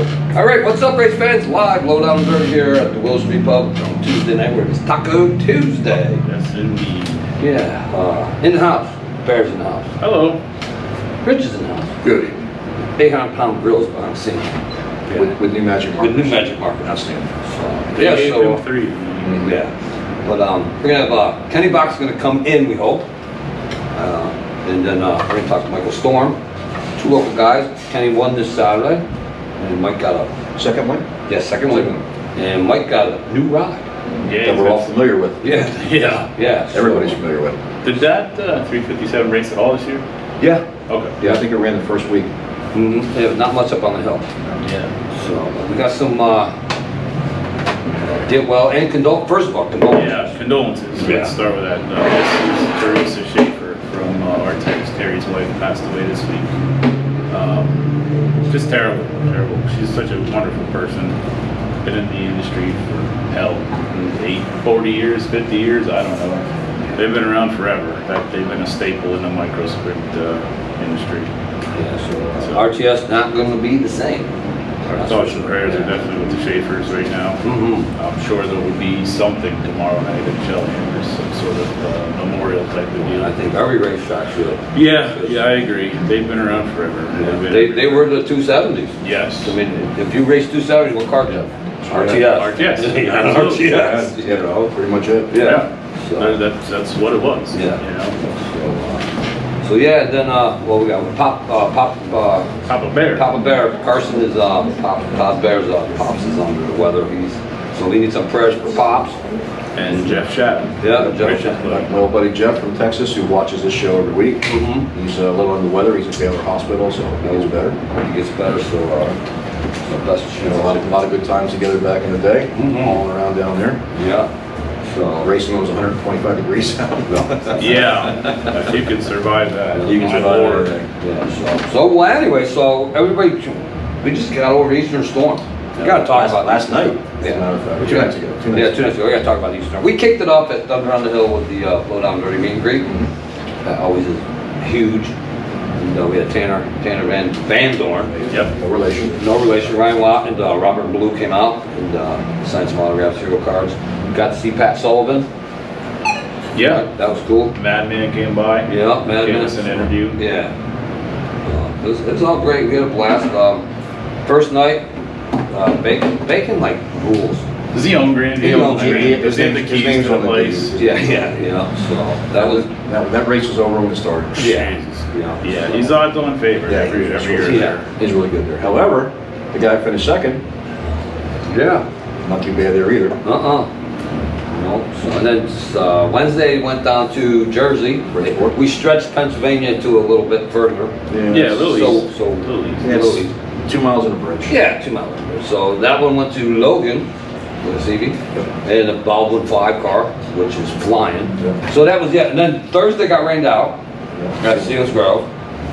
you. All right, what's up, race fans? Live, low down and dirty here at the Willow Street Pub on Tuesday night, where it's Taco Tuesday. Yes, indeed. Yeah, in the house. Bear's in the house. Hello. Rich is in the house. Good. 800-pound grills behind the scene. Yeah. With new magic markers. With new magic markers. Outstanding. So, They gave so him 3. yeah. But we're gonna have Kenny Bock's gonna come in, we hope, and then we're gonna talk to Michael Storm, 2 local guys. Kenny won this Saturday, and Mike got a Second one? second win, and Mike got a new ride. Yeah, That we're all familiar with. Yeah, yeah. so- Everybody's familiar with. Did that 357 race at all this year? Yeah, Okay. Yeah, I think it ran the first week. yeah, not much up on the hill. Yeah. So we got some did well, and first of all, condolences. Yeah, condolences. Yeah. Let's start with that. This is Teresa Schaefer from Artex. Terry's wife passed away this week. Just terrible, terrible. She's such a wonderful person. Been in the industry for 40 years, 50 years, I don't know. They've been around forever. In fact, they've been a staple in the microscript industry. Yeah, so RTS not going to be the same. Our thoughts and prayers are definitely with the Schaefers right now. I'm sure there will be something tomorrow night in Shellham, some sort of memorial type of deal. I think every racetrack should. Yeah, I agree. They've been around forever. They were the 270s. Yes. I mean, if you race 270s, what car do you have? RTS. RTS. Yeah, Absolutely. RTS. You know, pretty much it. Yeah. So, That's what it was. Yeah. You know. so yeah, then we got Papa Bear. Papa Bear. Carson is Todd Bear's Pops is under the weather. So he needs some prayers for Pops. And Jeff Shatton. Yeah, Jeff Rich Shatton. Club. My old buddy Jeff from Texas, who watches this show every week. Mm-hmm. He's a little under the weather. He's at Baylor Hospital, so he gets better. He gets better. So best You know, a lot of good times together back in the day, hauling around down there. Yeah. So Racing was 125 degrees out. Yeah, if you can survive that. You can my survive Lord. everything. Yeah. So well, anyway, so everybody, we just got over the Eastern Storm. We gotta talk about last night. Yeah. As a matter of fact, 2 nights ago. Yeah, 2 nights ago. We gotta talk about the Eastern. We kicked it off at Thunder on the Hill with the Low Down Dirty Meet and Greet. That always is huge. And, we had Tanner Van Dorn. Yep. No relation. No relation. Ryan Watt and Robert Blue came out and signed some autographs, hero cards. Got to see Pat Sullivan. Yeah. That was cool. Madman came by. Yeah, Madman. Gave us an interview. Yeah. It was all great. We had a blast. First night, Bacon like rules. Is he hungry? He hungry. Does he have the His keys name's to the on the place? keys. Yeah. So that was That race was over when it started. Yeah. Jesus. Yeah. Yeah, he's odds-on favorite every year. Yeah. He's really good there. However, the guy finished second. Yeah. Not too bad there either. No. So, and then Wednesday went down to Jersey. Bridgeport. We stretched Pennsylvania to a little bit further. Yeah, Lily's. So Lily's. Lily's. It's 2 miles in a bridge. Yeah, 2 miles. So that one went to Logan with a CV and a Baldwin 5 car, which is flying. Yeah. So that was And then Thursday got rained out. Got to Stevens Grove.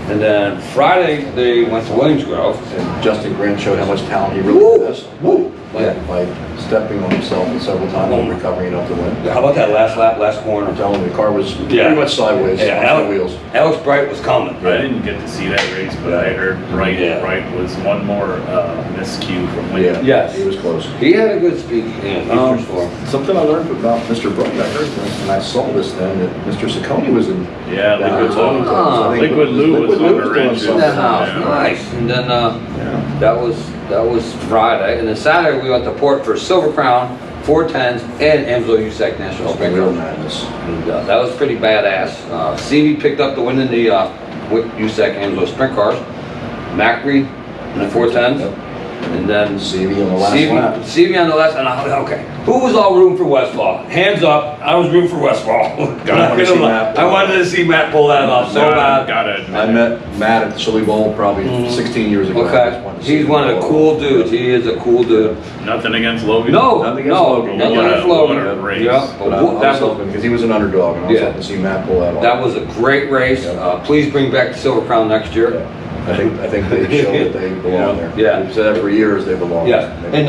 And then Friday they went to Williams Grove. And Justin Grant showed how much talent he really Woo! has. Woo! By stepping on himself several times and recovering enough to win. How about that last lap, last corner? I'm telling you, the car was Yeah. pretty much sideways Yeah, on the wheels. Alex Bright was coming. I didn't get to see that race, but I heard Bright was one more miscue from winning. Yeah, Yes. he was close. He had a good speed. Yeah, Eastern Storm. Something I learned about Mr. Bright, I heard this, and I saw this then, that Mr. Ciccone was in. Yeah, Liquid Lou. I think Liquid Lou was on the wrench. doing In the house, Yeah. nice. And then Yeah. that was Friday, and then Saturday we went to Port for Silver Crown, 410s, and Amsoil USAC National It's been Sprint real Cars. madness. And that was pretty badass. CV picked up the win in the USAC Amsoil Sprint Cars. Macri in the 410s, and then CV on the last lap. CV on the last, and okay. Who was all rooting for Westfall? Hands up. I was rooting for Westfall. I wanted to see Matt pull that off so bad. Gotta admit I it. met Matt at the Chili Bowl probably 16 years ago. I just Okay, wanted to see he's him one of the go. cool dudes. He is a cool dude. Nothing against Logan. Nothing against Logan. Nothing What a- against Logan. what a race. Yeah, But I but was that was hoping, because he was an underdog, and I was Yeah. hoping to see Matt pull that off. that was a great race. Please bring back the Silver Crown next year. I think they showed that they belong there. Yeah. We've said that for years, they belong. Yeah, and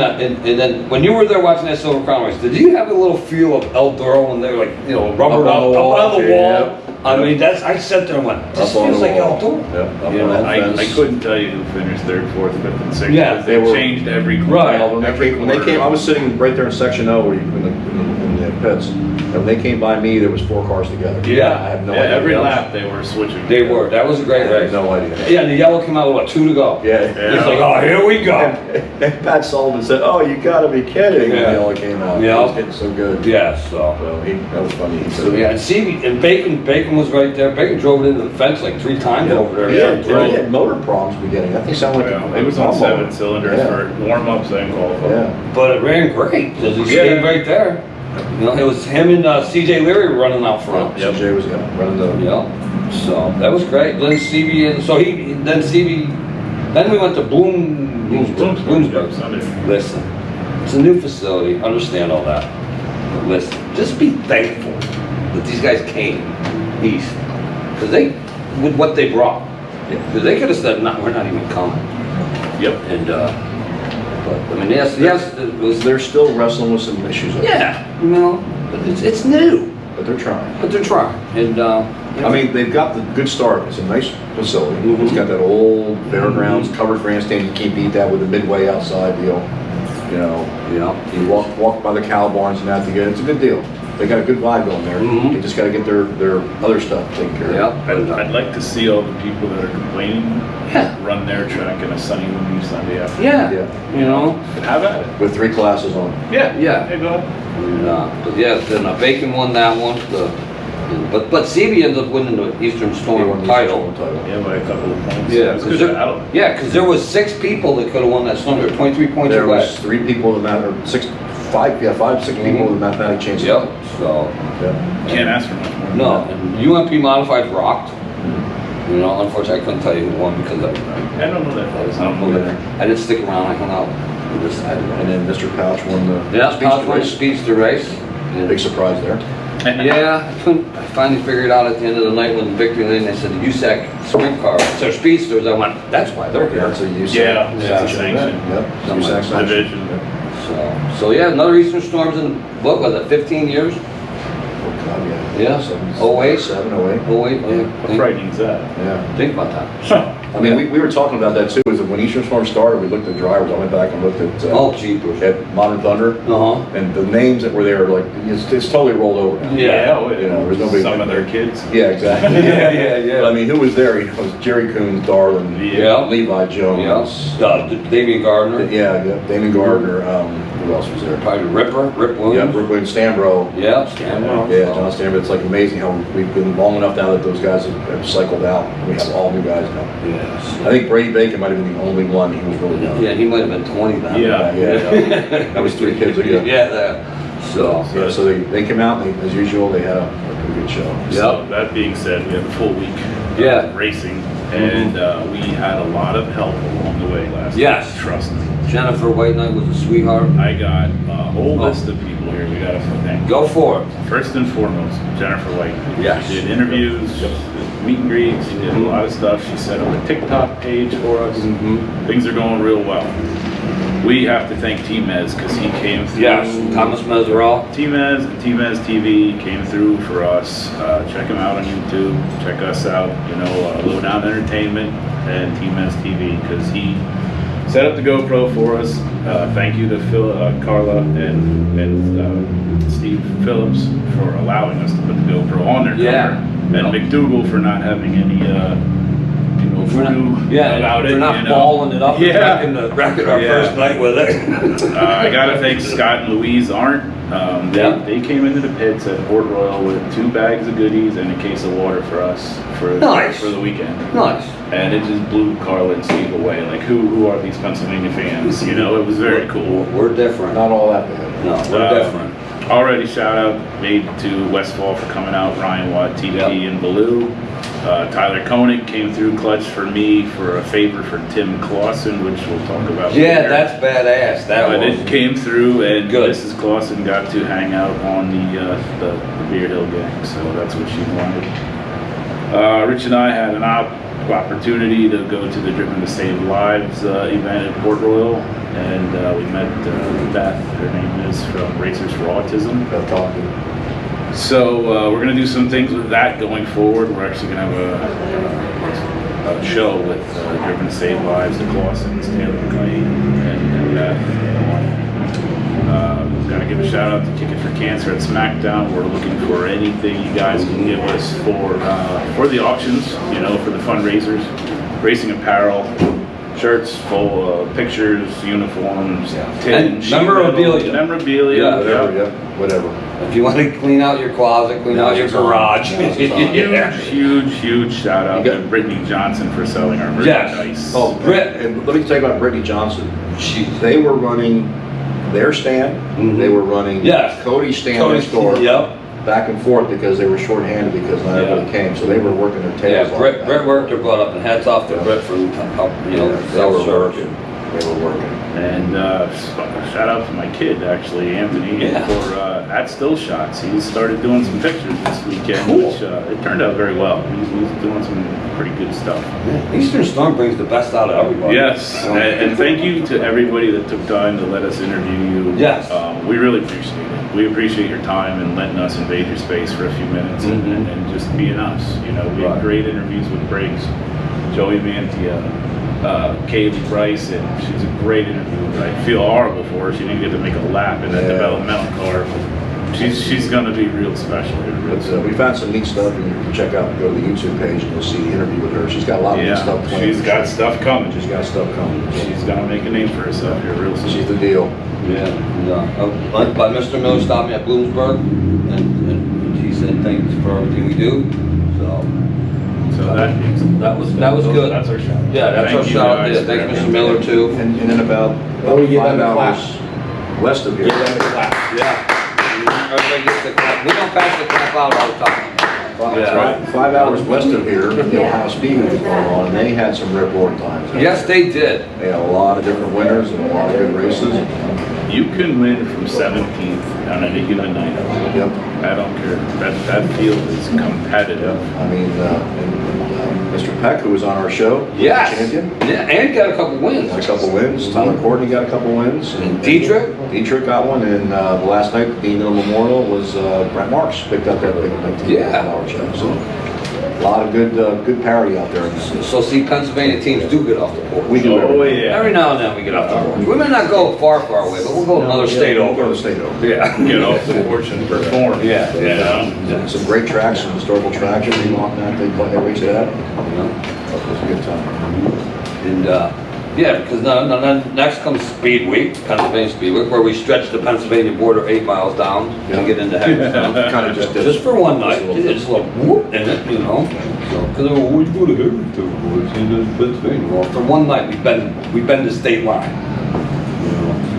then when you were there watching that Silver Crown race, did you have a little feel of El Duro when they were like, rubbered Up on up the wall, on the wall? yeah. I mean, I sat there and went, this Up on feels the like wall. outdoor. Yep, up You on know, that I fence. couldn't tell you who finished third, fourth, fifth, and sixth. Yeah, because they they were- changed every Right. Well, when every they came, I was sitting right there in section O, where you, in the pits. And when they came by me, there was 4 cars together. Yeah. I have no Yeah, idea. every what else. lap they were switching. They were. That was a I great have race. no idea. Yeah, and the yellow came out with what, 2 to go. Yeah. It's like, oh, here we go. And Pat Sullivan said, "Oh, you gotta be kidding!" Yeah. When they all came out. Yeah. It was getting so good. Yeah, so. So that was funny. He So said, yeah, and Stevie, and Bacon was right there. Bacon drove it into the fence like 3 times Yeah, over there. yeah, he had motor problems beginning. That thing sounded like Yeah, it was on 7 cylinders Yeah. for warm-ups and qualifying. Yeah. But it ran great because he stayed right there. You know, it was him and CJ Leary running out front. Yep. CJ was running the. Yeah, so that was great. Then Stevie, and so then Stevie, then we went to Bloomsburg. Sunday. Listen, it's a new facility, understand all that. But listen, just be thankful that these guys came east. Because with what they brought. Because they could have said, no, we're not even coming. Yep. And, but, I mean, yes, it was, They're still wrestling with some issues. yeah, you know, but it's new, But they're trying. but they're trying. And, I mean, they've got the good start. It's a nice facility. Mhm. It's got that old fairgrounds, covered grandstand. You can't beat that with the midway outside deal. You know, you walk by the cow barns and that to get. It's a good deal. They got a good vibe going there. Mhm. They just got to get their other stuff taken care of. yeah, I'd like to see all the people that are complaining Yeah. run their track in a sunny, windy Sunday afternoon. yeah, Yeah. you know, Have at it. With 3 classes on. Yeah. Yeah. Hey, go ahead. and, but yeah, then Bacon won that one. But Stevie ended up winning the Eastern They Storm won the title. title. Yeah, by a couple of points. Yeah, It was a good battle. because there was 6 people that could have won that storm. There were 23 points There away. was 3 people that matter. 6 people with mathematic changes. Yep. So Yeah. Can't ask for much more. no, and UMP modified rocked. You know, unfortunately, I couldn't tell you who won because I don't know that. I don't know that. I didn't stick around. I hung out. And just, And then Mr. Pouch won the yeah, speedster Pouch won the race. speedster race. And- Big surprise there. Yeah, I finally figured out at the end of the night when Victory Lane, they said the USAC sprint cars, so speedsters, I went, that's why they're here. That's a USAC. Yeah, yeah. Yep. Something USAC like sanction. Division. So yeah, another Eastern Storms in, what was it, 15 years? Oh, God, Yeah. 7, 07. 08. Oh wait, yeah. How frightening is that? Yeah. Think about that. I mean, we were talking about that too, is that when Eastern Storm started, we looked at drivers, I went back and looked at, Oh, jeepers. at Modern Thunder, Uh-huh. and the names that were there, like, it's totally rolled over now. Yeah. oh, You know, there's nobody- Some of their kids. Yeah, exactly. Yeah. But I mean, who was there? You know, it was Jerry Coons, Darlin, Yeah. Levi Yeah, Jones. Damian Gardner, Yeah, Damon Gardner, who else was there? probably Rip Yeah, Williams. Brooke Williams, Stambro. Yeah, Stanbro. Yeah, John Stambro. It's like amazing how we've been long enough now that those guys have cycled out. We have all new guys now. Yes. I think Brady Bacon might have been the only one. He was really young. Yeah, he might have been 20 then. Yeah. That was 3 kids ago. Yeah, that. So, Yeah, so they came out, and as usual, they had a pretty good show. So that being said, we had a full week Yeah. of racing, and we had a lot of help along the way last Yes. week. Trust me. Jennifer White Knight was a sweetheart. I got a whole list of people here we got to thank. Go for it. First and foremost, Jennifer White. Yes. She did interviews, meet and greets, she did a lot of stuff. She set up a TikTok page for us. Things are going real well. We have to thank T-Mez because he came through. Yes, Thomas Meserol. T-Mez and T-Mez TV came through for us. Check him out on YouTube. Check us out, Lowdown Entertainment and T-Mez TV because he set up the GoPro for us. Thank you to Carla and Steve Phillips for allowing us to put the GoPro on their Yeah. camera. And McDougal for not having any, voodoo about it. They're not balling it up Yeah. and wrecking our Yeah. first night with it. I gotta thank Scott and Louise Arndt. Yeah. They came into the pits at Port Royal with 2 bags of goodies and a case of water for us for Nice. the weekend. Nice. And it just blew Carla and Steve away. Like, who are these Pennsylvania fans? It was very cool. We're different. Not all that bad. No, we're different. Already shout out made to Westfall for coming out, Ryan Watt, TP, Yep. and Baloo. Tyler Koenig came through clutch for me for a favor for Tim Clausen, which we'll talk about Yeah, later. that's badass. That But was. it came through, and Good. Mrs. Clausen got to hang out on the Beard Hill gang, so that's what she wanted. Rich and I had an opportunity to go to the Driven to Save Lives event at Port Royal, and we met Beth, her name is, from Racers for Autism. Got talking. So we're going to do some things with that going forward. We're actually going to have a show with Driven to Save Lives, the Clausens, Taylor McLean, and that. Got to give a shout out to Kick It for Cancer at SmackDown. We're looking for anything you guys can give us for the auctions, you know, for the fundraisers, racing apparel, shirts, full pictures, uniforms, tin, sheet memorabilia. Memorabilia. Yeah, whatever. If you want to clean out your closet, clean out your garage. Huge shout out to Brittany Johnson for selling our merchandise. Yes. Oh, and let me tell you about Brittany Johnson. They were running their stand. They were running Cody's stand next door. Yep. Back and forth because they were shorthanded because not everybody came. So they were working their tails off. Brett worked her butt up, and hats off to Brett for help, They were working. And shout out to my kid, actually, Anthony, for at Still Shots. He started doing some pictures this weekend, which it turned out very well. He's doing some pretty good stuff. Eastern Storm brings the best out of everybody. Yes, and thank you to everybody that took time to let us interview you. Yes. We really appreciate it. We appreciate your time and letting us invade your space for a few minutes and just being us. You know, we had great interviews with Briggs, Joey Mantia, Kaylee Price, and she's a great interviewer. I feel horrible for her. She didn't get to make a lap in that developmental car. She's going to be real special. We found some neat stuff, and you can check out, go to the YouTube page, and you'll see the interview with her. She's got a lot of neat stuff planned. She's got stuff coming. She's got stuff coming. She's going to make a name for herself here real soon. She's the deal. Yeah. But Mr. Miller stopped me at Bloomsburg, and he said thanks for everything we do. So that was good. That's our shout. Yeah, that's our shout out. Thank you, Mr. Miller, too. And then about 5 hours west of here. Yeah. Everybody gets the clap. We don't pass the clap out all the time. 5 hours west of here, the Ohio Speedway was going on, and they had some rip roaring times. Yes, they did. They had a lot of different winners and a lot of good races. You can win from 17th on any given night. Yep. I don't care. That field is competitive. I mean, Mr. Peck, who was on our show, was the champion. Yeah, and got a couple wins. Got a couple wins. Tyler Courtney got a couple wins. And Dietrich got one. And the last night, the Dean Memorial was Brent Marks picked up that big 19-hour show. So a lot of good parity out there. So see, Pennsylvania teams do get off the board. We do. Every now and then we get off the board. We may not go far away, but we'll go another state over. We'll go to the state over. Yeah. Get off the porch and perform. Yeah. Some great tracks, some historical tracks. They race it at. It was a good time. And because next comes Speed Week, Pennsylvania Speed Week, where we stretch the Pennsylvania border 8 miles down to get into Hagerstown. Kind of just for one night. Just a little whoop in it, you know. Because we go to Hagerstown, Pennsylvania. Well, for one night we bend the state line.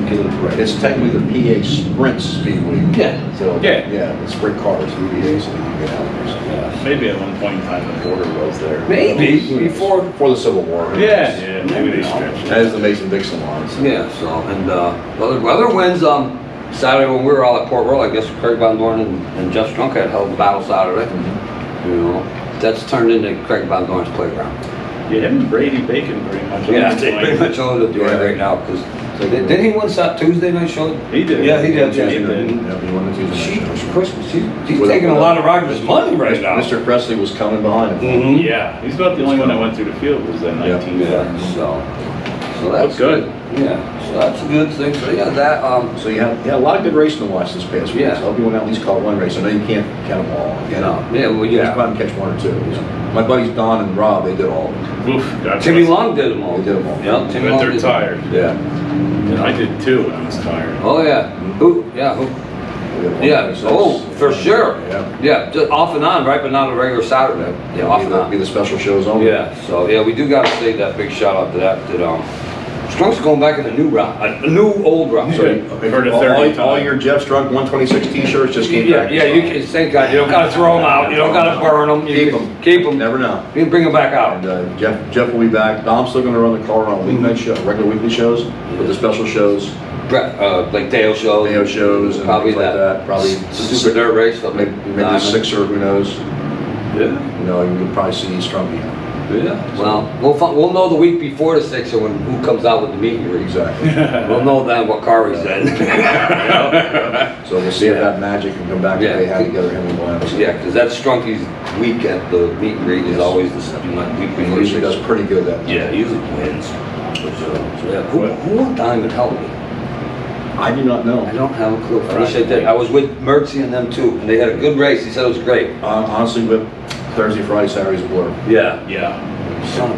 It's technically the PA Sprint Speedway. Yeah. So the sprint cars, UVA, so you can get out there. Maybe at one point in time the border was there. Maybe before the Civil War. Yeah. Maybe they stretched. That is the Mason-Dixon line. So. Yeah. So and other wins. Saturday when we were all at Port Royal, I guess Craig Van Dorn and Jeff Strunk had held the battle Saturday. You know, that's turned into Craig Van Dorn's playground. Yeah, him and Brady Bacon pretty much. Yeah, they pretty much own the joint right now because. Didn't he win that Tuesday night show? He did. Yeah, he did. Yeah, he won the Tuesday night show. He's taking a lot of Rogers' money right now. Mr. Presley was coming behind him. Yeah, he's about the only one that went through the field was that 19. Yeah, so that's good. Yeah, so that's a good thing. So yeah, that So you had a lot of good racing to watch this past week. Yeah. So I hope you went out at least caught one race. I know you can't count them all. Just probably catch one or two. My buddies Don and Rob, they did all of them. Oof, Timmy Long did them all. They did them all. Yeah, Timmy Long. They're tired. Yeah. I did too when I was tired. Oh yeah. Who? Yeah. Oh, for sure. Yeah. Just off and on, right? But not a regular Saturday. Yeah, off and on. Be the special shows only. Yeah. So yeah, we do got to say that big shout out to that. Strunk's going back in a new route, a new old route. So all your Jeff Strunk 126 T-shirts just came back. Yeah, you can thank God. You don't got to throw them out. You don't got to burn them. Keep them. Never know. You can bring them back out. And Jeff will be back. Dom's still going to run the car on weeknight show, regular weekly shows, but the special shows. Like Dale shows, and probably things like that. Probably super dirt race, maybe the Sixer, who knows? Yeah. You know, you could probably see Strunky. Yeah, well, we'll know the week before the 6th or when who comes out with the meet and greet. Exactly. We'll know then what car he's in. So we'll see if that magic can come back if they had together him and Glenn. Yeah, because that's Strunky's week at the meet and greet is always the week He before. usually does pretty good that night. Yeah, he usually wins. So, yeah, who won Diamond? Help me. I do not know. I don't have a clue. I wish I did. I was with Mertzy and them too, and they had a good race. He said it was great. Honestly, with Thursday, Friday, Saturday's a blur. Yeah. Yeah.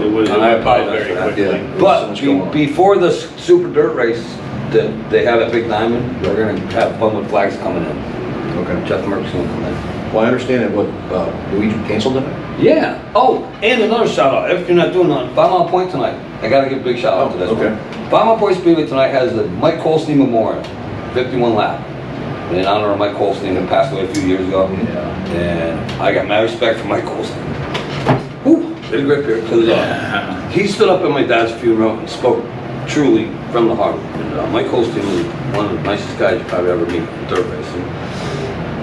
It was And I apologize very for that. quickly. Yeah. But So much going on. before the Super Dirt race that they have at Big Diamond, they're gonna have fun with flags coming in. Okay. Jeff Merck's gonna come in. Well, I understand that what, Luigi canceled it? Yeah. Oh, and another shout out. If you're not doing nothing, 5 Mile Point tonight. I gotta give a big shout out to this okay. one. 5 Mile Point Speedway tonight has the Mike Colstein Memorial, 51 lap. In honor of Mike Colstein, who passed away a few years ago. Yeah. And I got mad respect for Mike Colstein. Whew, big rip here. Because he stood up at my dad's funeral and spoke truly from the heart. And Mike Colstein was one of the nicest guys you probably ever meet in dirt racing.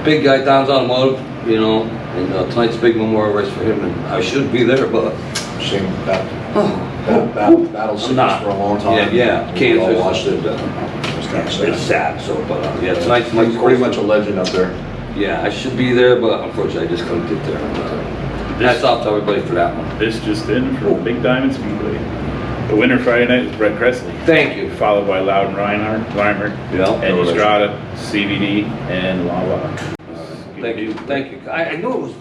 Big guy, Don's Automotive, you know, and tonight's big memorial race for him. And I should be there, but Shame that oh, battle I'm sickness not. for a long time. Yeah, We all cancer. watched it. It was kind of It's sad. sad. So, but yeah, tonight's Mike He's pretty Colstein. much a legend up there. Yeah, I should be there, but unfortunately I just couldn't get there. Hats off to everybody for that one. This just in for Big Diamond Speedway. The winner Friday night was Brett Cressley, Thank you. followed by Loudon Reinhardt, Yeah. and Estrada, CVD, and Lala. Thank you, thank you. I knew it was,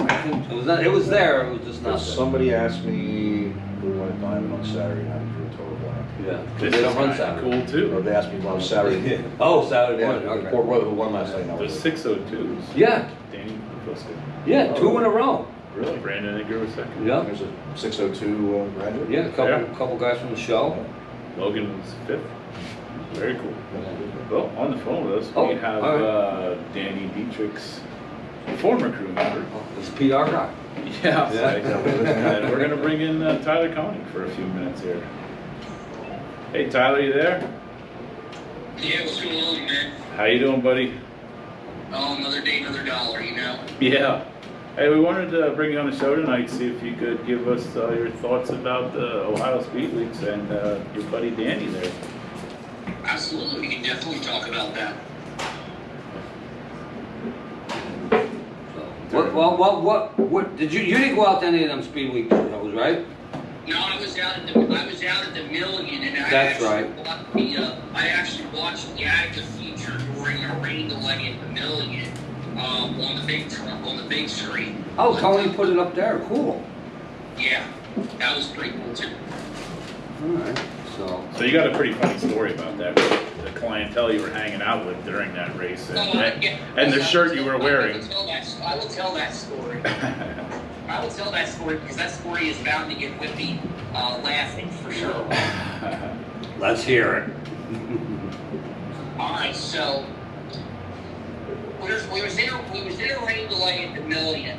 it was there, it was just not there. Somebody asked me who won at Diamond on Saturday night for a total blank. Yeah, 'cause This they is don't run kinda Saturday. cool Or too. they asked me on Saturday. Oh, Saturday Yeah, morning, okay. Port Royal, who won last night? The 602s. Yeah, Danny Profuska. yeah, 2 in a row. Really? Brandon Edgar was second. Yeah, There's a 602 graduate? yeah, couple guys from the show. Logan was fifth. Very cool. Well, on the phone with us, Oh, we have all Danny Dietrich's former crew member. It's PR guy. Yeah. Yeah. And we're gonna bring in Tyler Koenig for a few minutes here. Hey Tyler, you there? Yeah, what's going on, man? How you doing, buddy? Oh, another day, another dollar, you know? Yeah. Hey, we wanted to bring you on the show tonight, see if you could give us your thoughts about the Ohio Speed Weeks and your buddy Danny there. Absolutely, we can definitely talk about that. What, did you didn't go out to any of them speed week shows, right? No, I was out at the Million, and That's right. I actually watched the active feature during a rain delay at the Million on the big screen. Oh, Tony put it up there, cool. Yeah, that was pretty cool too. Alright, so. So you got a pretty funny story about that, the clientele you were hanging out with during that race and the shirt you were wearing. I will tell that story. I will tell that story because that story is bound to get Whippy laughing for sure. Let's hear it. All right, so we was in a rain delay at the Million,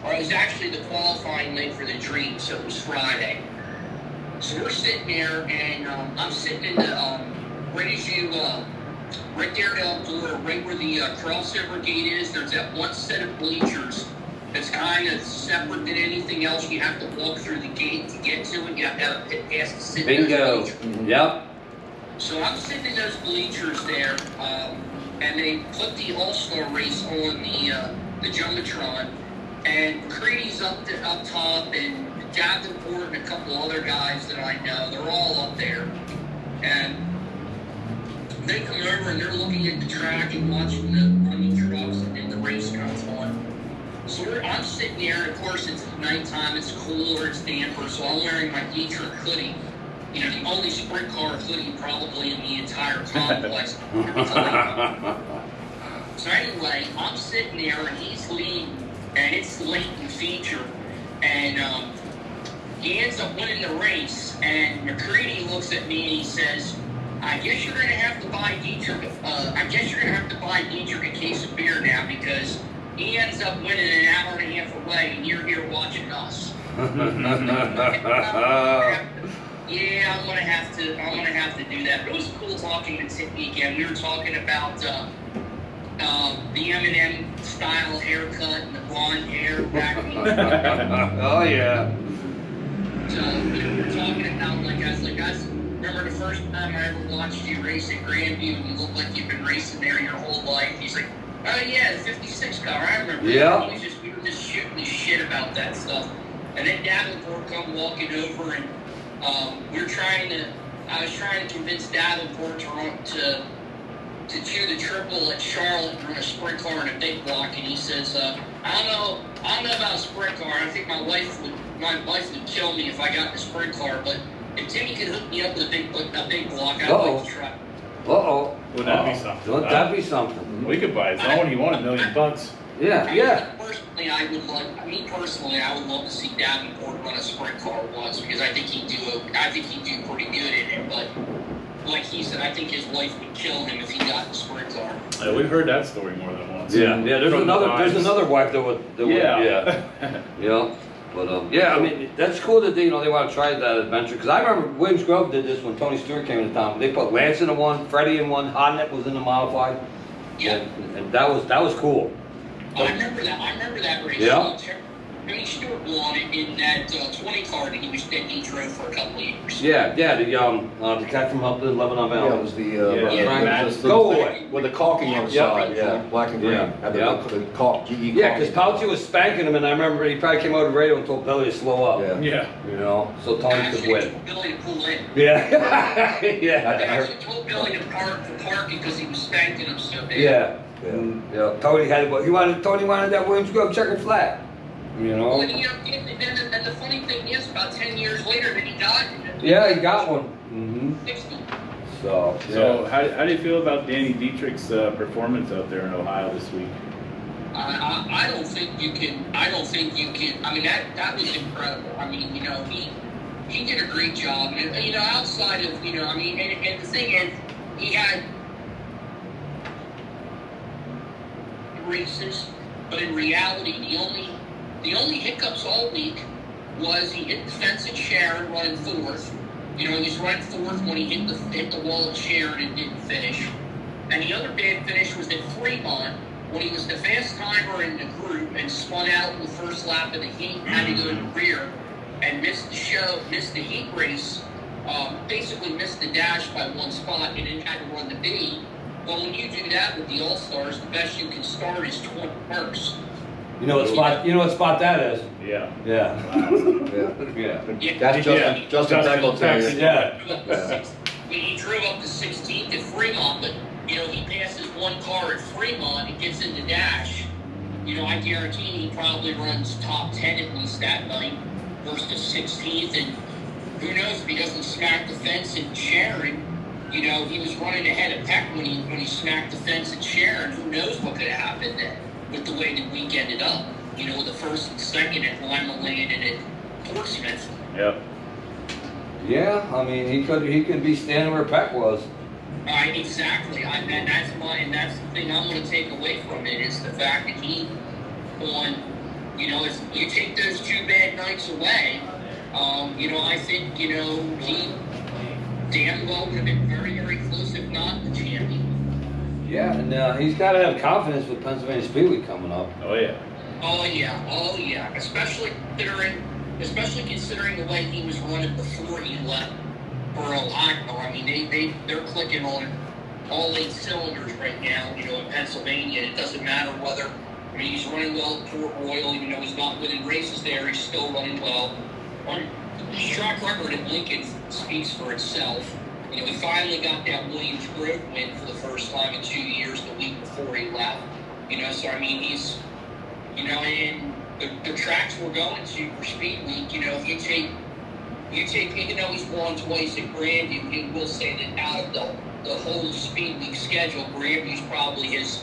or it was actually the qualifying lane for the Dream, so it was Friday. So we're sitting there, and I'm sitting in the right there outdoor, right where the crossover gate is. There's that one set of bleachers that's kind of separate than anything else. You have to walk through the gate to get to it. You have to have a pit pass to sit in Bingo. those bleachers. Yep. So I'm sitting in those bleachers there, and they put the All-Star race on the Jumbotron, and McCready's up top, and Davenport and a couple other guys that I know, they're all up there. And they come over and they're looking at the track and watching the running trucks, and then the race comes on. So I'm sitting there, and of course it's nighttime, it's cooler, it's damper, so I'm wearing my Dietrich hoodie. You know, the only sprint car hoodie probably in the entire complex. So anyway, I'm sitting there and he's leading, and it's late in feature, and he ends up winning the race, and McCready looks at me and he says, I guess you're going to have to buy Dietrich a case of beer now, because he ends up winning an hour and a half away, and you're here watching us. Yeah, I'm gonna have to do that. But it was cool talking to Tiffany again. We were talking about the M&M style haircut and the blonde hair back in the Oh yeah. we were talking about, like, I remember the first time I ever watched you race at Grandview, and you looked like you've been racing there your whole life. He's like, oh yeah, the 56 car, I remember. Yeah. That. We were just shooting the shit about that stuff. And then Davenport come walking over, and I was trying to convince Davenport to do the triple at Charlotte and run a sprint car in a big block, and he says, I don't know about a sprint car. I think my wife would kill me if I got in a sprint car, but if Timmy could hook me up with a big block, I'd like to try. Wouldn't that be something? Wouldn't that be something? We could buy his own. He won $1 million. Yeah. Personally, I would love to see Davenport run a sprint car once, because I think he'd do pretty good in it. But like he said, I think his wife would kill him if he got in a sprint car. We've heard that story more than once. Yeah. There's another wife that would. Yeah. But yeah, I mean, that's cool that they want to try that adventure, because I remember Williams Grove did this when Tony Stewart came into town. They put Lance in the one, Freddie in one, Hodnett was in the modified. Yeah. And that was cool. I remember that race. Yeah. Tony Stewart won it in that 20 car that he drove for a couple of years. Yeah, the guy from up in Lebanon Valley. Yeah, it was the Go away. with the caulking on the Yeah. side, yeah, black and green. Yeah. Had the caulk, GE caulking. Yeah, because Pouchy was spanking him, and I remember he probably came over the radio and told Billy to slow up. Yeah. So Tony could win. Told Billy to pull in. Yeah. I yeah. actually told Billy to park because he was spanking him so bad. Yeah. Tony wanted that Williams Grove checkered flat. Well, and the funny thing is, about 10 years later, then he died. Yeah, he got one. 60. So how do you feel about Danny Dietrich's performance out there in Ohio this week? I don't think you can. I mean, that was incredible. I mean, he did a great job. And, outside of, I mean, and the thing is, he had races, but in reality, the only hiccups all week was he hit the fence at Sharon running fourth. He was running fourth when he hit the wall at Sharon and didn't finish. And the other bad finish was at Fremont when he was the fast timer in the group and spun out in the first lap of the heat, had to go to the rear, and missed the heat race, basically missed the dash by one spot, and then had to run the B. Well, when you do that with the All-Stars, the best you can start is 21st. You know what spot that is? Yeah. Yeah. That's Justin Templeton. Yeah. He drove up to 16th at Fremont, but he passes one car at Fremont and gets in the dash. I guarantee he probably runs top 10 at least that night versus 16th, and who knows if he doesn't smack the fence in Sharon. He was running ahead of Peck when he smacked the fence at Sharon. Who knows what could have happened then with the way the week ended up. With the first and second at Lima Land and at Portsmouth. Yep. Yeah, I mean, he could be standing where Peck was. Exactly. And that's the thing I'm going to take away from it is the fact that if you take those two bad nights away, I think, he damn well would have been very, very close, if not the champion. Yeah, and he's got to have confidence with Pennsylvania Speedway coming up. Oh yeah. Especially considering the way he was running before he left for Ohio. I mean, they're clicking on all 8 cylinders right now, in Pennsylvania. It doesn't matter whether, he's running well at Port Royal, even though he's not winning races there, he's still running well. His track record at Lincoln speaks for itself. We finally got that Williams Grove win for the first time in 2 years the week before he left. So I mean, he's, and the tracks we're going to for Speed Week, if you take, even though he's won twice at Grandview, you will say that out of the whole Speed Week schedule, Grandview's probably his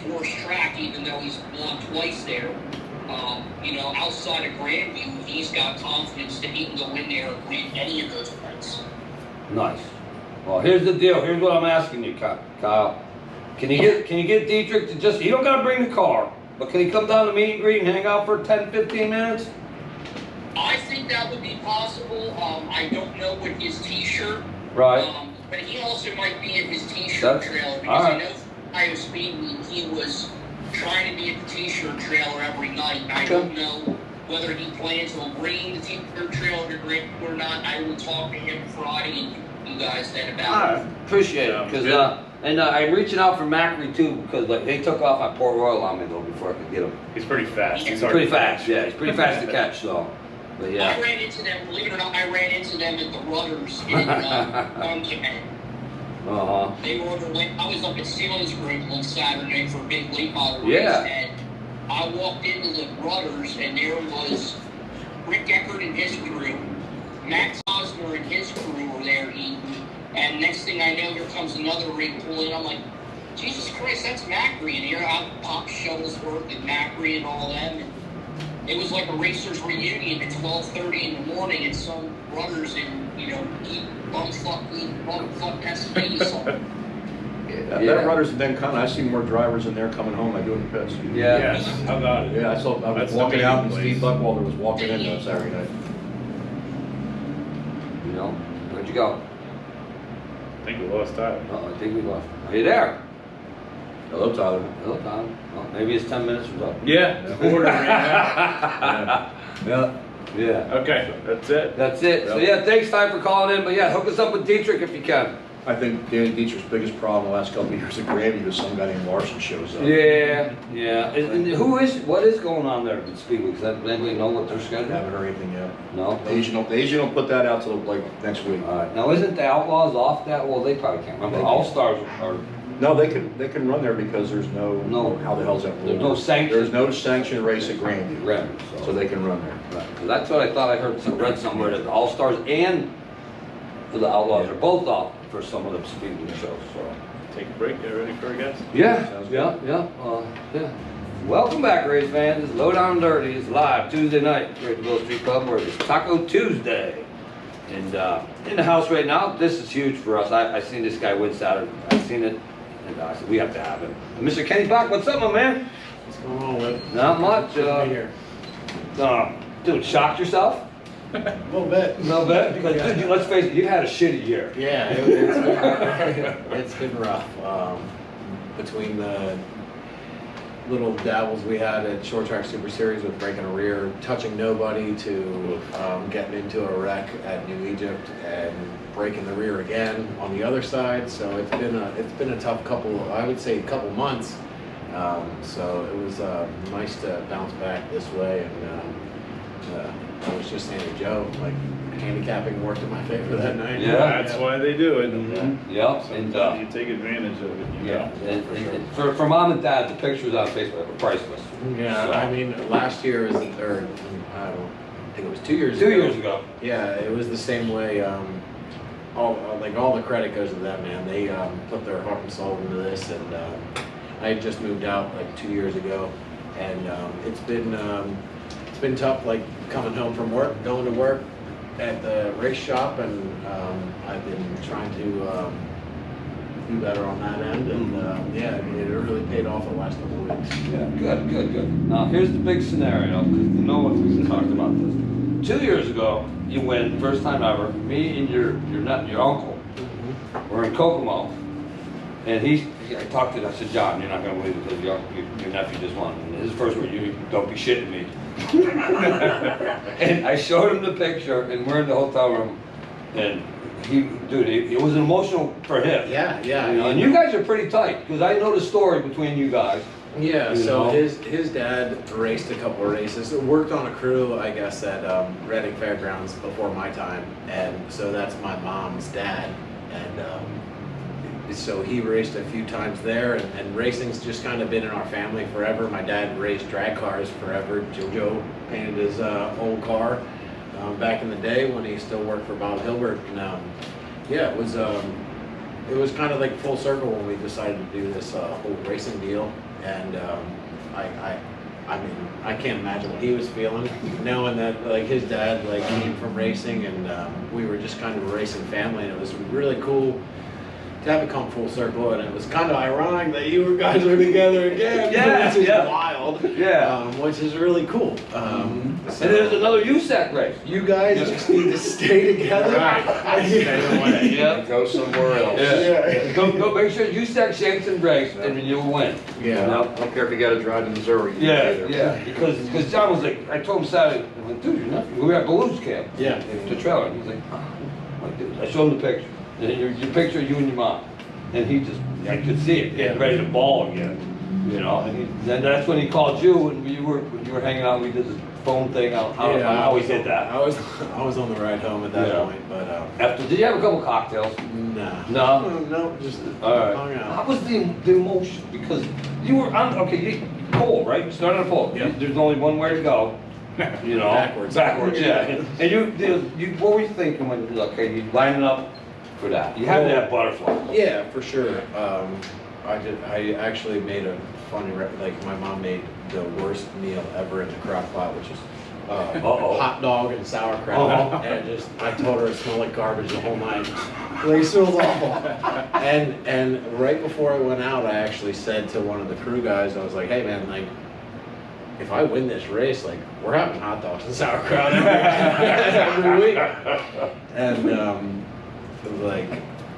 worst track, even though he's won twice there. Outside of Grandview, he's got confidence that he can go in there and win any of those points. Nice. Well, here's the deal. Here's what I'm asking you, Kyle. Can you get Dietrich to just, you don't got to bring the car, but can he come down to meet and greet and hang out for 10, 15 minutes? I think that would be possible. I don't know with his T-shirt. Right. But he also might be at his T-shirt trailer, because I know Ohio Speed Week he was trying to be at the T-shirt trailer every night. I don't know whether he plans on bringing the T-bird trail to Grant or not, I will talk to him Friday and you guys then about it. Appreciate it, because I'm reaching out for Macri too, because like they took off at Port Royal on me though before I could get him. He's pretty fast. He's pretty fast, yeah. He's pretty fast to catch, so. But yeah. I ran into them, believe it or not, I ran into them at the Rudders in Montana. They were on their way. I was up at Sealands Group on Saturday for a big late model race, and I walked into the Rudders, and there was Rick Eckert and his crew, Max Osmer and his crew were there eating, and next thing I know, here comes another rig pulling. I'm like, Jesus Christ, that's Macri in here. I Pop Shuttlesworth and Macri and all them, and it was like a racers reunion at 12:30 in the morning at some Rudders in, eat bumfuck SV something. That Rudders and then kind of, I see more drivers in there coming home, like doing the pits. Yes, how about it? Yeah, I was That's walking the out and meeting Steve Buckwalter was walking in on Saturday night. Where'd you go? I think we lost Tyler. Oh, I think we lost. Are you there? Hello, Tyler. Hello, Tom. Well, maybe it's 10 minutes was up. Yeah, the order ran out. Yeah. Okay, that's it. That's it. So yeah, thanks Ty for calling in, but yeah, hook us up with Dietrich if you can. I think Danny Dietrich's biggest problem the last couple of years at Granby was some guy named Larson shows up. Yeah. And what is going on there at Speedway? Does anybody know what they're I scheduling? haven't heard anything yet. No? They usually don't put that out till like next week. All right. Now, isn't the Outlaws off that? Well, they probably can't remember. They All-Stars are... No, they can run there because there's no, how the hell's that rule? There's no sanction. There's no sanctioned race at Granby. Right. So they can run there. Right. 'Cause that's what I thought I read somewhere, that the All-Stars and the Outlaws are both off for some of the Speedway shows, so... Take a break, get ready for a guest. Yeah. Sounds good. Welcome back, race fans. It's Low Down Dirty. It's live Tuesday night here at the Willow Street Pub, where it's Taco Tuesday. And in the house right now, this is huge for us. I seen this guy win Saturday. I seen it, and I said we have to have him. Mr. Kenny Bock, what's up, my man? What's going on, Whip? Not much. Good to be here. Dude, shocked yourself? A little bit. A little bit? Because dude, let's face it, you've had a shitty year. Yeah, it's been rough. Between the little dabbles we had at Short Track Super Series with breaking a rear, touching nobody, to getting into a wreck at New Egypt and breaking the rear again on the other side. So it's been a tough couple months. So it was nice to bounce back this way, and I was just saying to Joe, like, handicapping worked in my favor that night. Yeah. That's why they do it. Yep. Sometimes you take advantage of it, For mom and dad, the pictures on Facebook are priceless. Yeah, So- I mean, last year was, or I think it was 2 years ago. 2 years ago. Yeah, it was the same way. All the credit goes to them, man. They put their heart and soul into this, and I had just moved out like 2 years ago, and it's been tough, like coming home from work, going to work at the race shop, and I've been trying to do better on that end, and yeah, I mean, it really paid off the last couple of weeks. Yeah, good. Now, here's the big scenario, because no one's talked about this. 2 years ago, you win, first time ever. Me and your uncle were in Kokomo, and I talked to him, I said, John, you're not going to believe it, because your nephew just won. And his first word, you don't be shitting me. And I showed him the picture, and we're in the hotel room, and it was emotional for him. Yeah. And you guys are pretty tight, because I know the story between you guys. Yeah, so his dad raced a couple of races, worked on a crew, I guess, at Reading Fairgrounds before my time, and so that's my mom's dad, and so he raced a few times there, and racing's just kind of been in our family forever. My dad raced drag cars forever. JoJo painted his old car back in the day when he still worked for Bob Hilbert, and yeah, it was kind of like full circle when we decided to do this whole racing deal. And I mean, I can't imagine what he was feeling, knowing that like his dad came from racing, and we were just kind of a racing family, and it was really cool to have it come full circle, and it was kind of ironic that you guys were together again. Yeah, which is yeah. wild. Yeah. Which is really cool. And there's another USAC race. You guys just need to stay together. Yeah. Go somewhere else. Yeah. Go make sure USAC shakes and breaks, and then you'll win. Yeah. You know? I don't care if you gotta drive to Missouri. you Yeah, can be yeah, there. because John was like, I told him Saturday, I went, dude, you're not, we were at Balloon's camp. Yeah. The trailer, and he's like, oh. I'm like, dude, I showed him the picture, and your picture of you and your mom, and he just, I could see it, getting ready to ball again, you know, and then that's when he called you, and when you were hanging out, we did the phone thing, I always did that. I was on the ride home at that Yeah. point, but After, did you have a couple cocktails? nah. No? Just All right. hung out. How was the emotion? Because you were on, okay, pole, right? You started on a pole. Yeah. There's only one way to go. You know, Backwards. yeah. And you, what were you thinking when, okay, you lining up for that? You had to have butterflies. Yeah, for sure. I actually made a funny, like my mom made the worst meal ever in the crock pot, which is hot dog and sauerkraut. And I told her it smelled like garbage the whole night. Like, it smells awful. And right before I went out, I actually said to one of the crew guys, I was like, hey man, like, if I win this race, like, we're having hot dogs and sauerkraut every week. And like,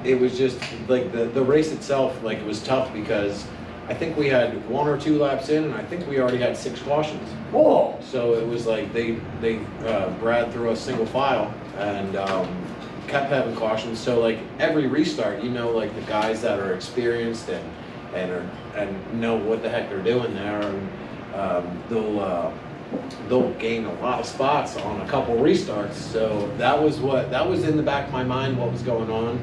it was just like the race itself, like, it was tough because I think we had 1 or 2 laps in, and I think we already had 6 cautions. Whoa. So it was like Brad threw a single file and kept having cautions. So like every restart, you know, like the guys that are experienced and know what the heck they're doing there, and they'll gain a lot of spots on a couple restarts. So that was in the back of my mind, what was going on.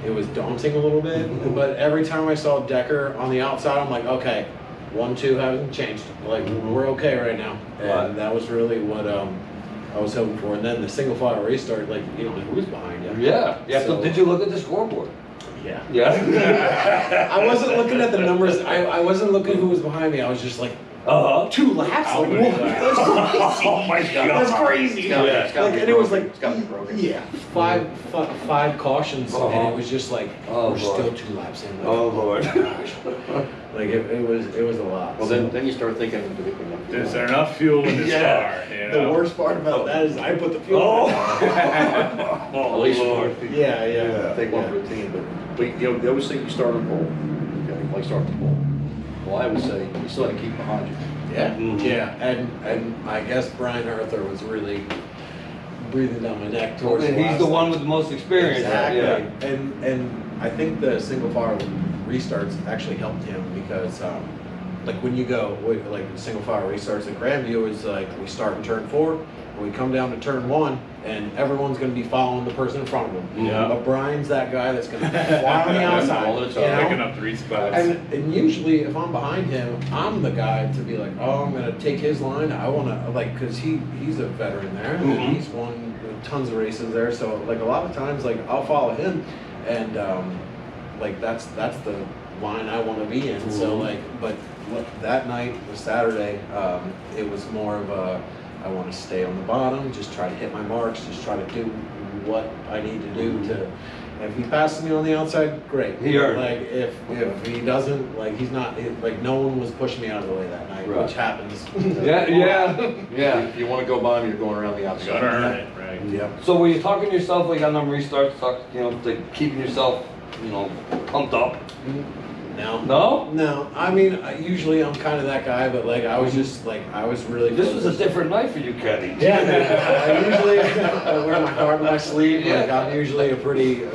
It was daunting a little bit, but every time I saw Decker on the outside, I'm like, okay, 1-2 hasn't changed. Like, we're okay right now. And that was really what I was hoping for. And then the single file restart, like, you know, who's behind you? Yeah. So, So- did you look at the scoreboard? Yeah. Yeah. I wasn't looking at the numbers. I wasn't looking who was behind me. I was just like, 2 laps? How Like, many what? laps? Oh my God. That's crazy. It's gotta Like, be and it was broken. like, It's gotta be broken. yeah, five cautions, and it was just like, Oh, we're still Lord. 2 laps in. Like, Oh, Lord. gosh. Like, it was a lot. Well, So, then you start thinking, Is there enough fuel in this Yeah. car? You the know? worst part about that is I put the fuel. Oh. in. Oh, At least Lord. Yeah. take one for the team, but you know, they always think you start on pole. Okay, like start the pole. Well, I would say you still have to keep behind you. Yeah, Mhm. yeah, and I guess Brian Arthur was really breathing down my neck towards And the he's last the one with the most experience. Exactly. Yeah. And I think the single file restarts actually helped him because like when you go like single file restarts in Grandview is like we start in turn 4 and we come down to turn 1 and everyone's going to be following the person in front of them. Yeah. But Brian's that guy that's going to fly on the outside. All the time. you know? Picking up 3 spots. And usually if I'm behind him, I'm the guy to be like, oh, I'm gonna take his line. I wanna like, cause he's a veteran there. Mhm. And he's won tons of races there. So like a lot of times, like I'll follow him, and like that's the line I want to be in. So like, but that night was Saturday. It was more of a I want to stay on the bottom, just try to hit my marks, just try to do what I need to do to. If he passes me on the outside, great. He earned Like if he doesn't, like he's not, like no one was pushing me out of the way that night, Right. which happens. Yeah. Yeah, if you want to go by them, you're going around the You outside. gotta earn it, right? Yep. So were you talking to yourself like on them restarts, like keeping yourself, pumped up? No. No? No. I mean, usually I'm kind of that guy, but like I was just like I was really. This was a focused. different night for you, Kenny. Yeah, I usually I wear my heart on my sleeve. Like Yeah. I'm usually a pretty,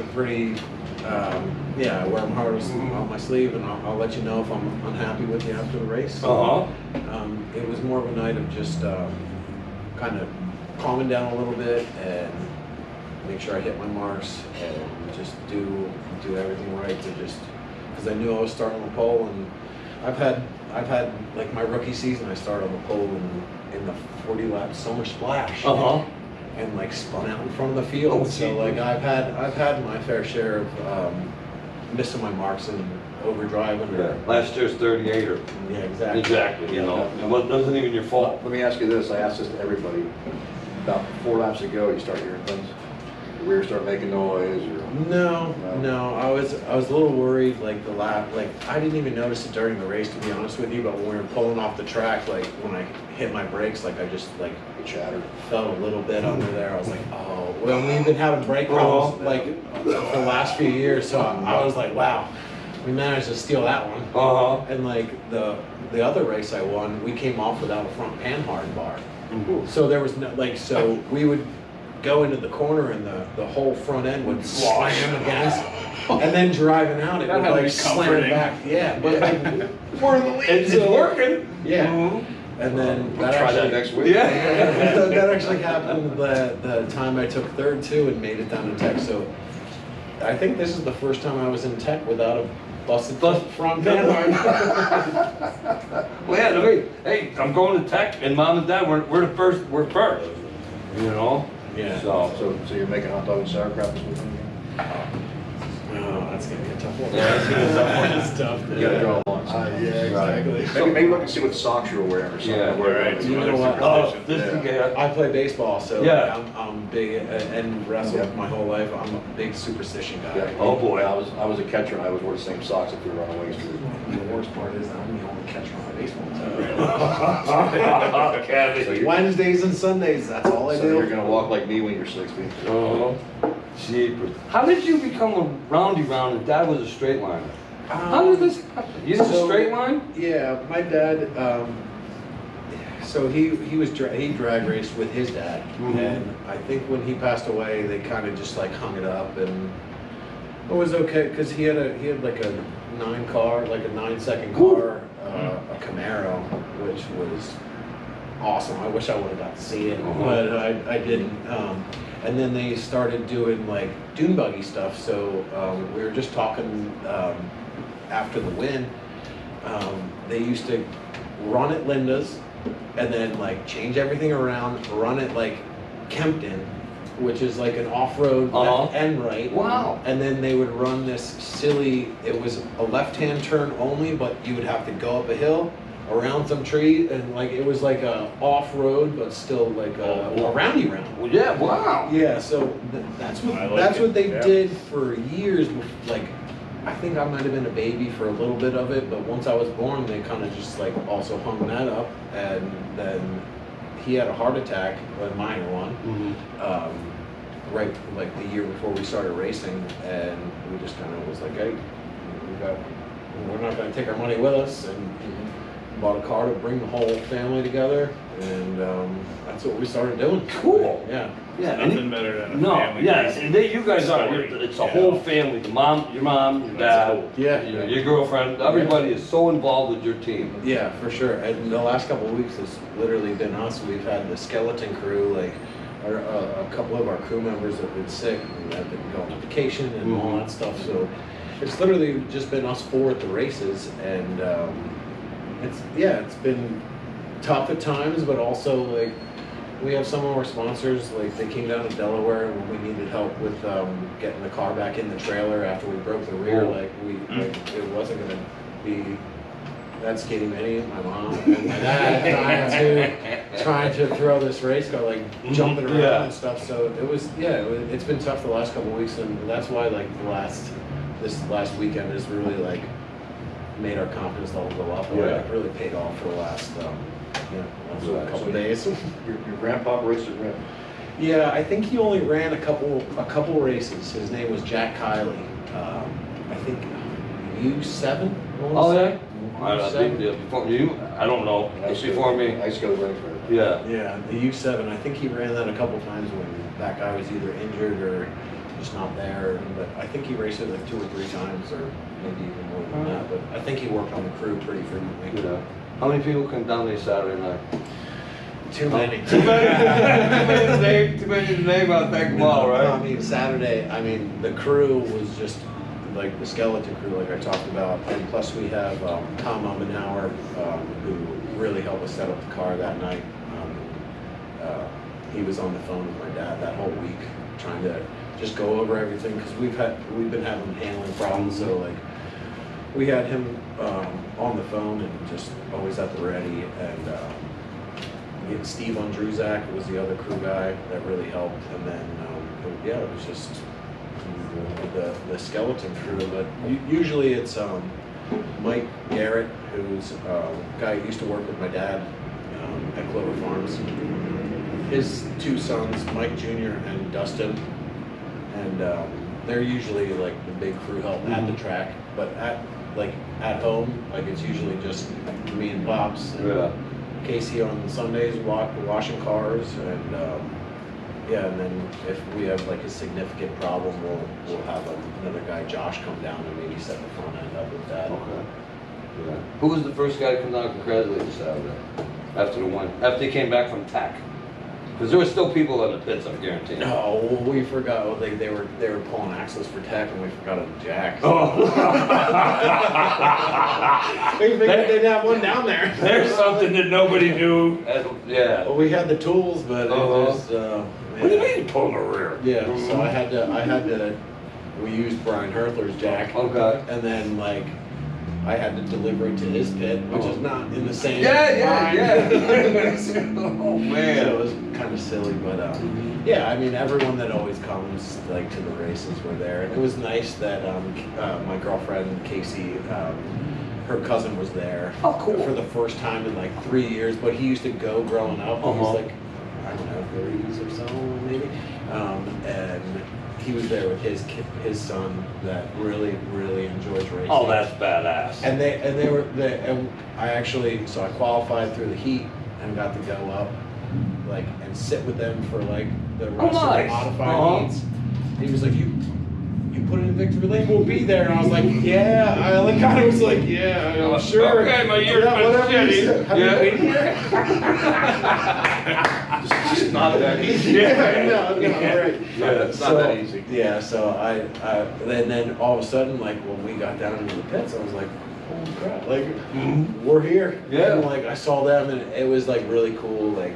yeah. I wear my heart on my sleeve, and I'll let you know if I'm unhappy with you after the race. Uh-huh. It was more of a night of just kind of calming down a little bit and make sure I hit my marks and just do everything right to just because I knew I was starting on the pole, and I've had like my rookie season I started on the pole in the 40 laps so much splash. Uh-huh. And like spun out in front of the field. Oh, So gee. like I've had my fair share of missing my marks and overdriving. Yeah. Last year's 38 or. Yeah, exactly. Exactly, It wasn't even your fault. Let me ask you this, I asked this to everybody. About 4 laps ago, you start hearing things. rear start making noise or? No. I was a little worried. Like I didn't even notice it during the race, to be honest with you. But when we were pulling off the track, like when I hit my brakes, like I just like It shattered. felt a little bit under there. I was like, oh. Well, we've been having brake problems like for the last few years, so I was like, wow, we managed to steal that one. And like the other race I won, we came off without a front panhard bar. So there was no, like, so we would go into the corner and the whole front end would slam against, and then driving out it That would had to be like slam comforting. back. Yeah, but like, we're in the lead. It's working. Yeah. And then We'll that try that actually, next week. that actually happened the time I took third too and made it down to Tech. So I think this is the first time I was in Tech without a busted front panhard. Well, yeah, look, hey, I'm going to Tech, and Mom and Dad, we're first, you know? Yeah. So you're making hot dog and sauerkraut this weekend? Oh, that's gonna be a tough one. Yeah, that's gonna be a tough one. It's tough. You gotta draw lines. Yeah, exactly. Maybe look and see what socks you're wearing or something. Yeah, right. You know what? Oh, this Yeah. I play baseball, so Yeah. I'm big and wrestled Yeah. my whole life. I'm a big superstition guy. Yeah. Oh, boy. I was a catcher and I always wore the same socks if we were on a waste. The worst part is that I'm the only catcher on my baseball team. So you're, Wednesdays and Sundays, that's all I so do. you're gonna walk like me when you're 60. Jeepers. How did you become a roundy round if Dad was a straight liner? How did this happen? You was a straight line? Yeah, my dad. So he drag raced with his dad, and I think when he passed away, they kind of just like hung it up, and it was okay because he had like a 9-second car, a Camaro, which was awesome. I wish I would have got to see it, but I didn't. And then they started doing like dune buggy stuff. So we were just talking after the win. They used to run at Linda's and then like change everything around, run at like Kempton, which is like an off-road left and right. Wow. And then they would run this silly, it was a left-hand turn only, but you would have to go up a hill around some tree, and like it was like a off-road, but still like a roundy round. Well, yeah, wow. Yeah, so that's what I like that's it, what they yeah. did for years. Like, I think I might have been a baby for a little bit of it, but once I was born, they kind of just like also hung that up, and then he had a heart attack, a minor one, right like the year before we started racing, and we just kind of was like, hey, we're not going to take our money with us, and bought a car to bring the whole family together, and that's what we started doing. Cool. Yeah. Yeah. Nothing better than a No, family. yes, and you guys are, story, it's a you whole know? family, your mom, your That's dad, cool. Yeah. your girlfriend, everybody is so involved with your team. Yeah, for sure. And the last couple of weeks has literally been us. We've had the skeleton crew, like a couple of our crew members have been sick and have been going on vacation and all that stuff. So it's literally just been us four at the races, and it's been tough at times, but also like we have some of our sponsors, like they came down to Delaware when we needed help with getting the car back in the trailer after we broke the rear. Like it wasn't gonna be that skinny mini, my mom and my dad trying to throw this race car, like jumping around and stuff. So it's been tough the last couple of weeks, and that's why like this last weekend has really like made our confidence level go up. And it really paid off for the last couple of days. Your grandpa raced at Red. Yeah, I think he only ran a couple races. His name was Jack Kiley. I think U7. Oh, yeah? I think before you, I don't know, it's before me. I used to go to Redford. Yeah. Yeah, the U7. I think he ran that a couple times when that guy was either injured or just not there. But I think he raced it like 2 or 3 times, or maybe even more than that. But I think he worked on the crew pretty frequently. Yeah. How many people come down there Saturday night? Too many. Too many to name, I'll thank them all, right? I mean, Saturday, the crew was just like the skeleton crew, like I talked about. And plus we have Tom Umbenauer, who really helped us set up the car that night. He was on the phone with my dad that whole week, trying to just go over everything, because we've been having handling problems. So like we had him on the phone and just always at the ready. And Steve Andruzak was the other crew guy that really helped. And then yeah, it was just the skeleton crew. But usually it's Mike Garrett, who's a guy who used to work with my dad at Clover Farms. His two sons, Mike Jr. and Dustin, and they're usually like the big crew help at the track. But at home, like it's usually just me and Pops and Casey on Sundays washing cars, and and then if we have like a significant problem, we'll have another guy, Josh, come down and maybe set the front end up with that. Okay. Yeah. Who was the first guy to come down and congratulate you Saturday after the win? After they came back from TAC? Because there were still people in the pits, I'm guaranteeing. No, we forgot. They were pulling axles for tech, and we forgot a jack. Oh. We figured they'd have one down there. There's something that nobody knew. Yeah. Well, we had the tools, but it was. What do you mean pulling the rear? Yeah. So I had to. We used Brian Herthler's jack. Okay. And then like, I had to deliver it to his pit, which is not in the same. Yeah. Oh So man. it was kind of silly, but yeah, I mean, everyone that always comes like to the races were there, and it was nice that my girlfriend Casey, her cousin was there. Oh, cool. For the first time in like 3 years, but he used to go growing up. He was like, I don't know, 30s or so maybe, and he was there with his son that really enjoys racing. Oh, that's badass. And I qualified through the heat and got to go up, like, and sit with them for like the rest of the modified heats. He was like, "You put it in victory lane, we'll be there." And I was like, "Yeah." I like kind of was like, "Yeah, I'm sure." Okay, my ears been whatever you shitty. said. Have you been here? It's not that easy. No, right. It's not that easy. Yeah, so then all of a sudden, like when we got down into the pits, I was like, holy crap, like we're here. Yeah. And like I saw them, and it was like really cool, like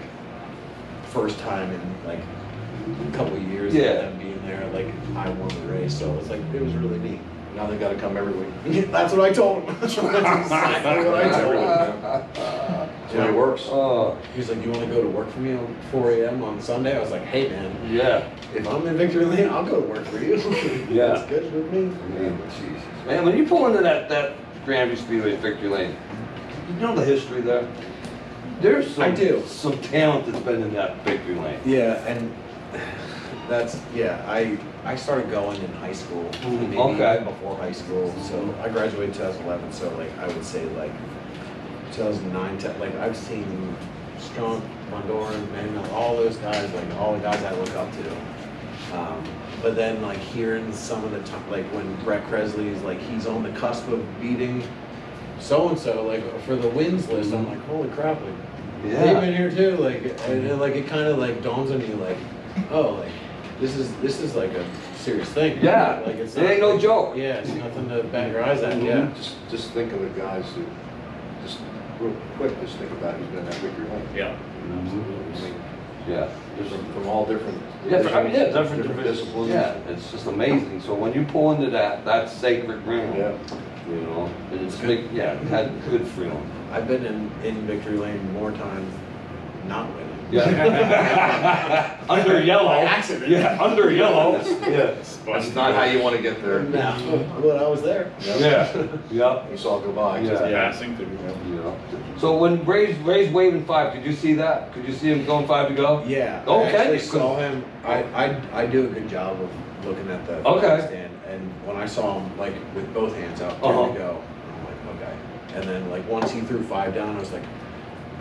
first time in like a couple of years of them being there. Like I won the race, so it was really neat. Now they gotta come every week. That's what I told him. That's exactly what I told him. That's the way it works. Oh, He was like, "You want to go to work for me on 4 a.m. on Sunday?" I was like, "Hey man, yeah. if I'm in victory lane, I'll go to work for you." Yeah. That's good with me. Man, Jesus. Man, when you pull into that Grandview Speedway victory lane, you know the history there? There's some talent that's been in that victory lane. Yeah, and I started going in high school, maybe Okay. before high school. So I graduated 2011. So like I would say like 2009, like I've seen Strunk, Van Doren, Manuel, all those guys, like all the guys I look up to. But then like hearing some of the time, like when Brett Kresley's like he's on the cusp of beating so and so, like for the wins list, I'm like, holy crap, like they've been here too, like and like it kind of like dawns on you like, oh, like this is like a serious thing. Yeah, like it's it ain't no joke. Yeah, it's nothing to bat your eyes at. Yeah. Just think of the guys who, just real quick, just think about who's been in that victory lane. Yeah. I mean, Yeah. from all different. Different different disciplines. Yeah, it's just amazing. So when you pull into that sacred ground, Yeah. you know, and it's big, it had good feeling. I've been in victory lane more times not winning. Yeah. Under yellow. By accident. Yeah, under yellow. Yeah. That's not how you want to get there. No, but I was there. Yeah. Yep. You saw it go by. Yeah. Passing through. Yeah. So when Ray's waving 5, could you see that? Could you see him going 5 to go? Yeah. Okay. I actually saw him. I do a good job of looking at the stand, and when I saw him like with both hands out, there to go, I'm like, okay. And then like once he threw 5 down, I was like,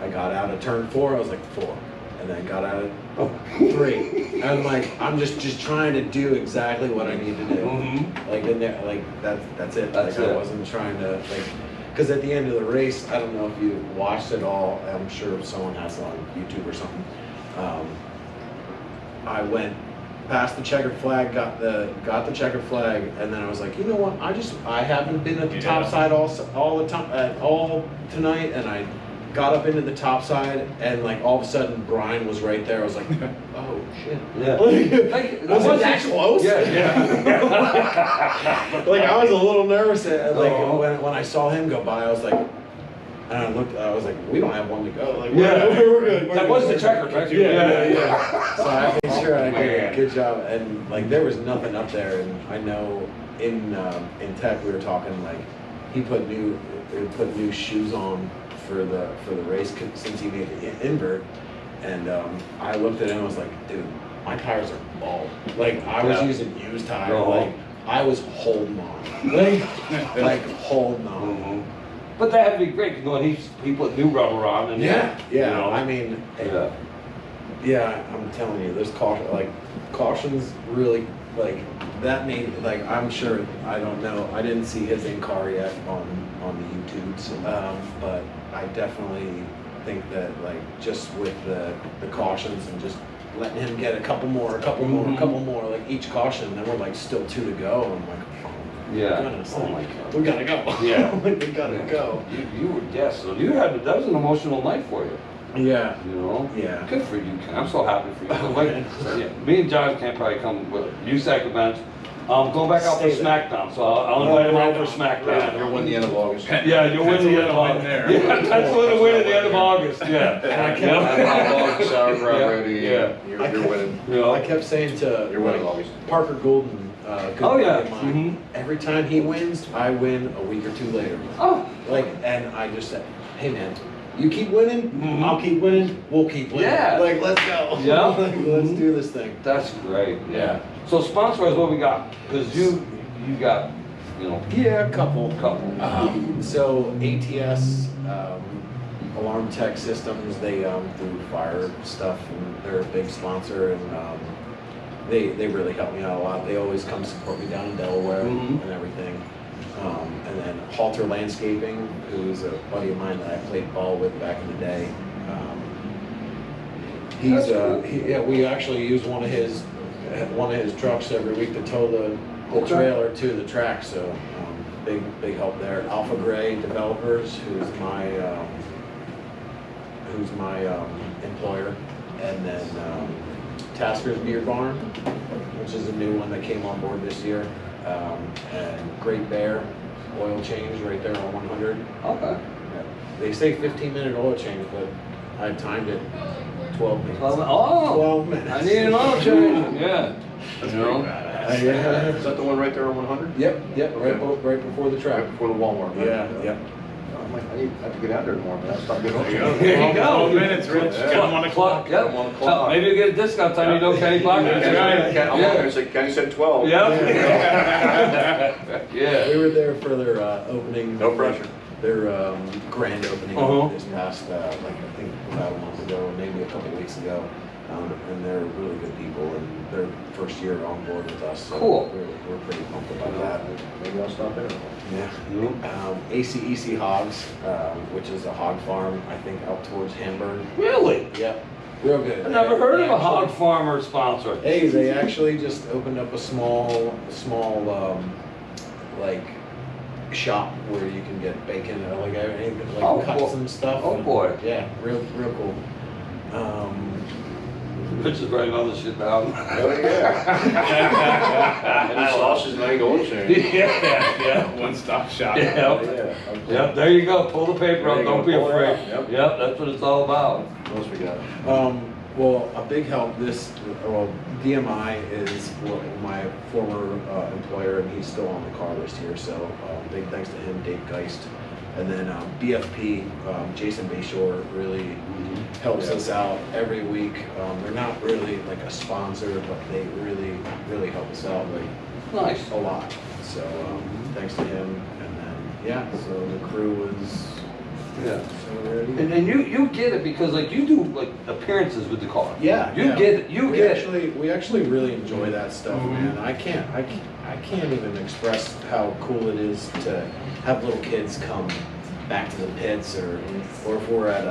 I got out of turn 4, I was like 4. And then got out of 3. I'm like, I'm just trying to do exactly what I need to do. Like in there, like that's it. That's like it. I wasn't trying to like, because at the end of the race, I don't know if you watched it all. I'm sure someone has it on YouTube or something. I went past the checkered flag, got the checkered flag, and then I was like, you know what? I haven't been at the top side all the time all tonight, and I got up into the top side, and like all of a sudden Brian was right there. I was like, oh shit. Yeah. Was it that close? Yeah. Like I was a little nervous. Like when I saw him go by, I was like, And I looked, I was like, we don't have one to go. Like, Yeah. we're good. That was the checkers, right? Yeah. So I made sure I did a good job, and like there was nothing up there. And I know in Tech we were talking like he put new shoes on for the race since he made the invert, and I looked at him and was like, dude, my tires are bald. Like I was using used tires. Like I was holding on, like holding on. Mhm. But that had to be great, because when he put new rubber on, and Yeah. you know, I mean, yeah. I'm telling you, there's cautions really like that made like I'm sure I don't know I didn't see his in car yet on the YouTubes, but I definitely think that like just with the cautions and just letting him get a couple more, like each caution, then we're like still 2 to go. And I'm like, Yeah. goodness, Oh my God. we gotta go. Yeah. We gotta go. You were, yes, so you had, that was an emotional night for you, Yeah. you know? Yeah. Good for you, Ken. I'm so happy for you. Yeah, me and John can't probably come with you events. Going back out for Stay there. SmackDown, so I'll invite him out for SmackDown. You're winning the end of August. Yeah, you'll win the end of August. there. Yeah, that's when the win at the end of August, yeah. And I kept, Sauerkraut Yeah, ready. yeah. You're winning. You know? I kept saying to You're winning August. Parker Golden, good Oh, yeah. buddy of mine, every time he wins, I win a week or 2 later. Oh, Like, and I just said, hey man, you keep winning, Mhm. I'll keep winning, we'll keep winning. Yeah. Like, let's go. Yeah. Like, let's Mhm. do this thing. that's great, yeah. Yeah. So sponsor-wise, what we got? Because you got, you know, Yeah, a couple. couple. So ATS, Alarm Tech Systems, they do fire stuff, and they're a big sponsor, and they really help me out a lot. They always come support me down in Delaware Mhm. and everything. And then Halter Landscaping, who's a buddy of mine that I played ball with back in the day. That's cool. We actually use one of his trucks every week to tow the Okay. trailer to the track. So big help there. Alpha Gray Developers, who's my employer, and then Tasker's Beer Barn, which is a new one that came on board this year, and Great Bear Oil Change right there on 100. Okay. They say 15-minute oil change, but I timed it 12 minutes. Oh, 12 minutes. I need an oil change, yeah. You know? Yeah. Is that the one right there on 100? Yep, Okay. right before the track. Right before the Walmart. right? Yeah, yep. I have to get out there tomorrow, man. I'll stop getting on. There you go. 12 minutes, Rich. Yeah. Got 1 o'clock. Yep. I'm on the clock. Maybe you get a discount time you know Kenny Block. That's right. I'm on there and say, Kenny said 12. Yep. We Yeah. were there for their opening. No pressure. Their grand opening Uh-huh. this past, I think about a month ago, maybe a couple weeks ago. And they're really good people, and their first year on board with us. So Cool. We're pretty pumped about that. Maybe I'll stop there. Yeah. ACEC Hogs, which is a hog farm, I think out towards Hamburg. Really? Yep. Real good. I never heard They of a actually- hog farmer sponsor. Hey, they actually just opened up a small, like, shop where you can get bacon and like anything, like Oh, cuts boy. and stuff. Oh, and- boy. Yeah, real cool. Rich is writing all this shit down. Oh, yeah. And the sausage and egg oil change. Yeah. One-stop shop. Yep. Yeah. Yep, there you go. Pull the paper There up. you Don't go. be Pull it afraid. up. Yep. Yep, that's what it's all about. What else we got? Well, a big help DMI is my former employer, and he's still on the car list here, so big thanks to him, Dave Geist. And then BFP, Jason Bayshore really helps us out every week. They're not really like a sponsor, but they really help us out like Nice. a lot. So thanks to him, and then so the crew was Yeah. so ready. And then you get it because like you do like appearances with the car. Yeah, You yeah. get it. You we get it. actually really enjoy that stuff, man. I can't even express how cool it is to have little kids come back to the pits, or if we're at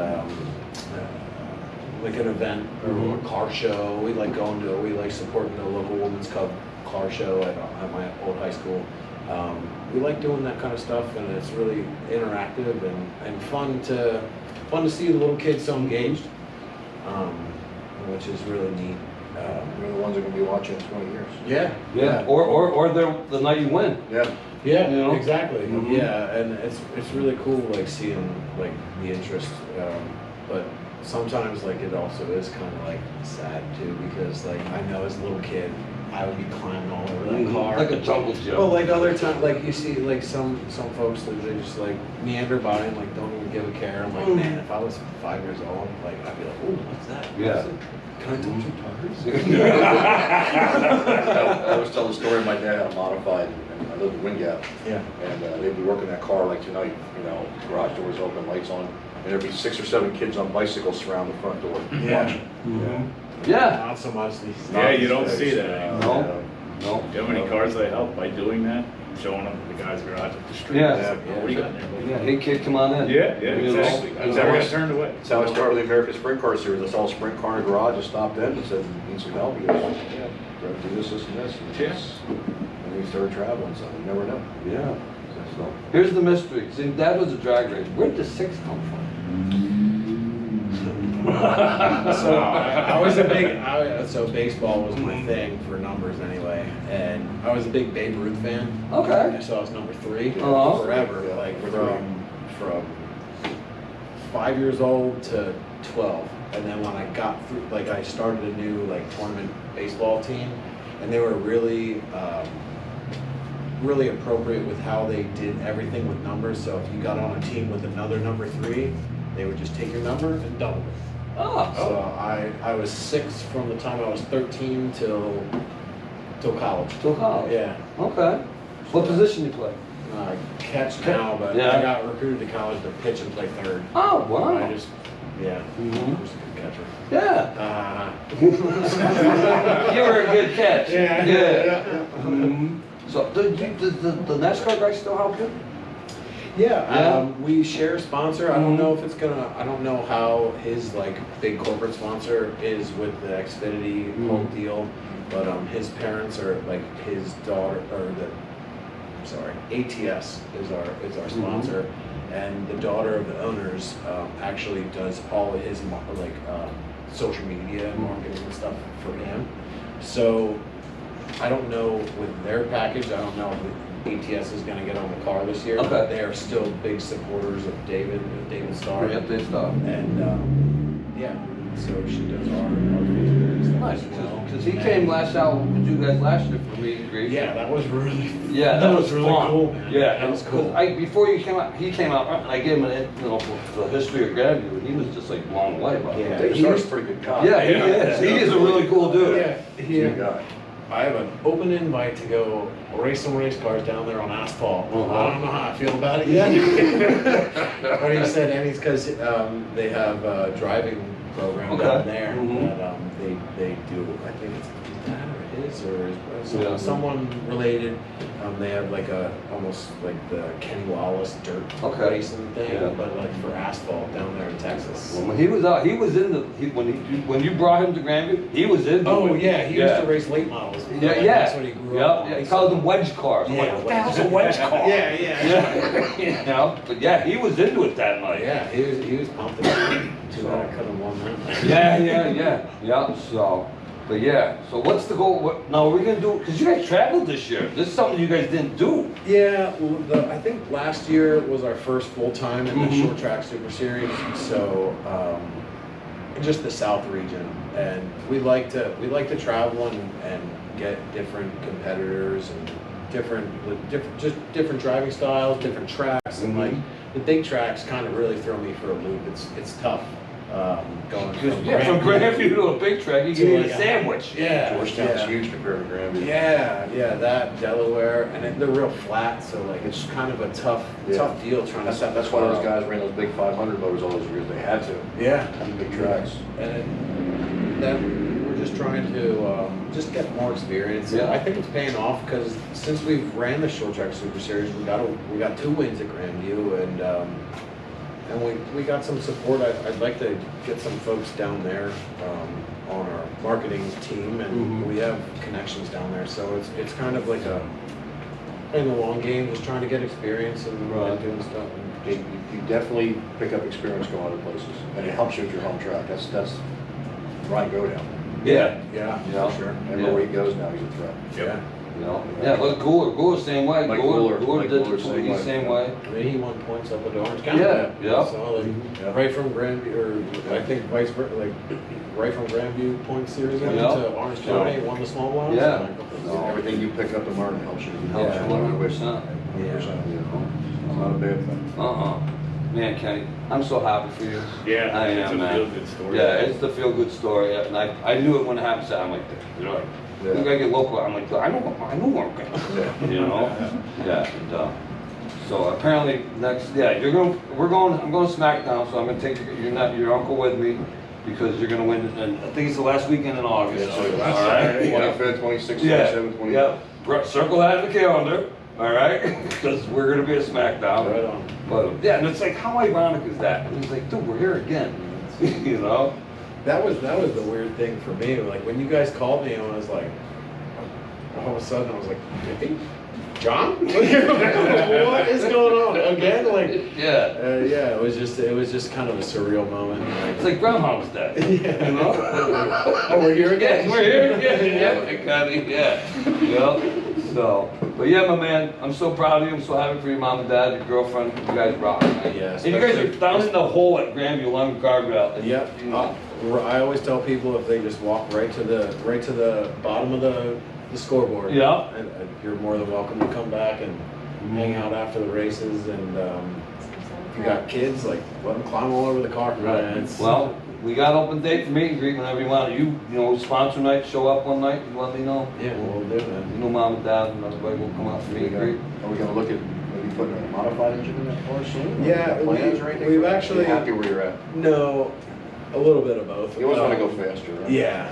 like an event or a car show. We like supporting the local women's club car show at my old high school. We like doing that kind of stuff, and it's really interactive and fun to see the little kids so engaged, which is really neat. We're the ones that are going to be watching in 20 years. Yeah. Yeah. Or the night you win. Yeah. Yeah, You know? exactly. Mhm. Yeah, and it's really cool like seeing like the interest, but sometimes like it also is kind of like sad too because like I know as a little kid I would be climbing all over that car. Like a jungle gym. Well, like other times, like you see, like some folks that they just like meander by and like don't even give a care. I'm like, man, if I was 5 years old, like I'd be like, oh, what's that? Yeah. Can I touch your tires? I always tell the story, my dad had a modified, and I lived in Wind Gap, Yeah. and they'd be working that car like tonight, you know, garage doors open, lights on, and there'd be 6 or 7 kids on bicycles surround the front door. Yeah. watching. Mhm. Yeah. Not so much these. Yeah, you don't see that anymore. No. No. Do you know how many cars they help by doing that? Showing them the guy's garage up the street. Yeah. It's like, oh, what do you got there? Yeah, hey kid, come on in. Yeah, You know? exactly. I was never got turned away. That's how I started the American Sprint Car Series. I saw a sprint car in the garage, I stopped in and said, need some help? He goes, yeah, grab do this, and this. And we started traveling, so you never know. Yeah. So, here's the mystery. See, Dad was a drag race. Where did the 6 come from? So I was a big, so baseball was my thing for numbers anyway, and I was a big Babe Ruth fan. Okay. So I was number 3 Uh-huh. forever, like from 5 years old to 12, and then when I got through, like I started a new like tournament baseball team, and they were really really appropriate with how they did everything with numbers. So if you got on a team with another number 3, they would just take your number and double it. Oh. So I was 6 from the time I was 13 till college. Till college. Yeah. Okay. What position you play? Catch now, but Yeah. I got recruited to college to pitch and play third. Oh, wow. I just, yeah, Mhm. I was a good catcher. Yeah. You were a good catch. Yeah. Yeah. Mhm. So, does the NASCAR guy still help you? Yeah, Yeah. we share a sponsor. I don't know if it's gonna, I don't know how his like big corporate sponsor is with the Xfinity whole deal, but his parents are like his daughter, or ATS is our sponsor, and the daughter of the owners actually does all of his social media and marketing and stuff for him. So I don't know with their package, I don't know if ATS is gonna get on the car this year. Okay. But they are still big supporters of David Starr. Yep, they stop. And, yeah, so she does our Facebook and stuff Nice, as well. because he came last out with you guys last year for meet and greet. Yeah, that was really, Yeah, that was really fun. cool, man. Yeah, That was cool. Before you came out, he came out, and I gave him the history of Grandview, and he was just like blown away by it. Yeah. David Starr's a pretty good guy. Yeah, he is. He is a really cool dude. Yeah, He's a good guy. I have an open invite to go race some race cars down there on asphalt. I don't know how I feel about it yet. But he said, and it's because they have a driving program Okay. down there Mhm. that they do. I think it's his dad or his Yeah. someone related. They have like almost like the Kenny Wallace dirt Okay. racing thing, Yeah. but like for asphalt down there in Texas. When he was out, he was in when you brought him to Grandview, he was in. Oh yeah, he used to race late models. Yeah, Like, yeah. That's what he grew up on. Yeah, he called them wedge cars. I'm like, Yeah, what the hell's a wedge car? Yeah, yeah. Yeah. You know, but yeah, he was into it that night. Yeah, he was pumped. Too bad I could have won that. Yeah. So, but yeah. So what's the goal? Now we're gonna do because you guys traveled this year. This is something you guys didn't do. Yeah, well, I think last year was our first full time in the Short Track Super Series. So just the South region, and we like to travel and get different competitors and different driving styles, different tracks, and like the big tracks kind of really throw me for a loop. It's tough going From Grandview to a big track, you to can eat like a sandwich. Yeah, Georgetown's yeah. huge compared to Grandview. Yeah, that Delaware, and they're real flat, so like it's kind of a tough deal trying to set. That's why those guys ran those big 500 motors all those years. They had to. Yeah, Big tracks. and then we're just trying to just get more experience. Yeah. I think it's paying off because since we've ran the Short Track Super Series, we got 2 wins at Grandview, and we got some support. I'd like to get some folks down there on our marketing team, and we have connections down there. So it's kind of like in the long game, just trying to get experience and doing stuff. You definitely pick up experience going other places, and it helps you with your home track. That's Ryan Go down. Yeah. Yeah, Yeah. for sure. Everywhere he goes now, he's a threat. Yeah. You know? Yeah, look, Gooler same way. Mike Gooler Gooler, did Mike Gooler, the same way. I mean, he won points up at Orange County. Yeah, yeah. So, like, Yeah. right from Grandview, or I think vice versa, like, right from Grandview point series went Yeah. to Orange County, won the small ones. Yeah. No, everything you pick up and learn helps you. Helps Yeah. you 100%. 100%, you know? It's not a bad thing. Man, Kenny, I'm so happy for you. Yeah, I it's am, a man. feel-good story. Yeah, it's the feel-good story, and I knew it when it happened. I'm like, you know, we gotta get local. I'm like, I know where I'm going. You know, yeah. And, so apparently I'm going to SmackDown. So I'm gonna take your uncle with me because you're gonna win. And I think it's the last weekend in August. Yeah, So, so all right. 25th, 26th, Yeah. 27th, 28th. Yeah. Circle that in the calendar. All right, because we're gonna be at SmackDown. Right on. But yeah, and it's like, how ironic is that? And he's like, dude, we're here again. You know? That was the weird thing for me. Like when you guys called me, and I was like, all of a sudden I was like, hey, John, what is going on again? Like, Yeah. yeah, it was just kind of a surreal moment. It's like Groundhog's Day. Yeah. You know? Oh, we're here again. Yeah, we're here again. Yeah. So, but yeah, my man, I'm so proud of you. I'm so happy for your mom and dad, your girlfriend. You guys rock, man. Yeah, And you guys are especially- down in the hole at Grandview along the guardrail. And, Yep. you know, I always tell people if they just walk right to the bottom of the scoreboard. Yeah. And you're more than welcome to come back and hang out after the races. And if you got kids, like let them climb all over the car. Right. It's- Well, we got open date for meet and greet whenever you want. You know, sponsor night, show up one night, you let me know. yeah, we'll do that. You know, mom and dad and everybody will come out for meet and greet. Are we gonna look at maybe putting a modified engine in that car soon? Yeah, Plans or anything? we've for that? actually- You happy where you're at? No, a little bit of both. You always wanna go faster, right? Yeah.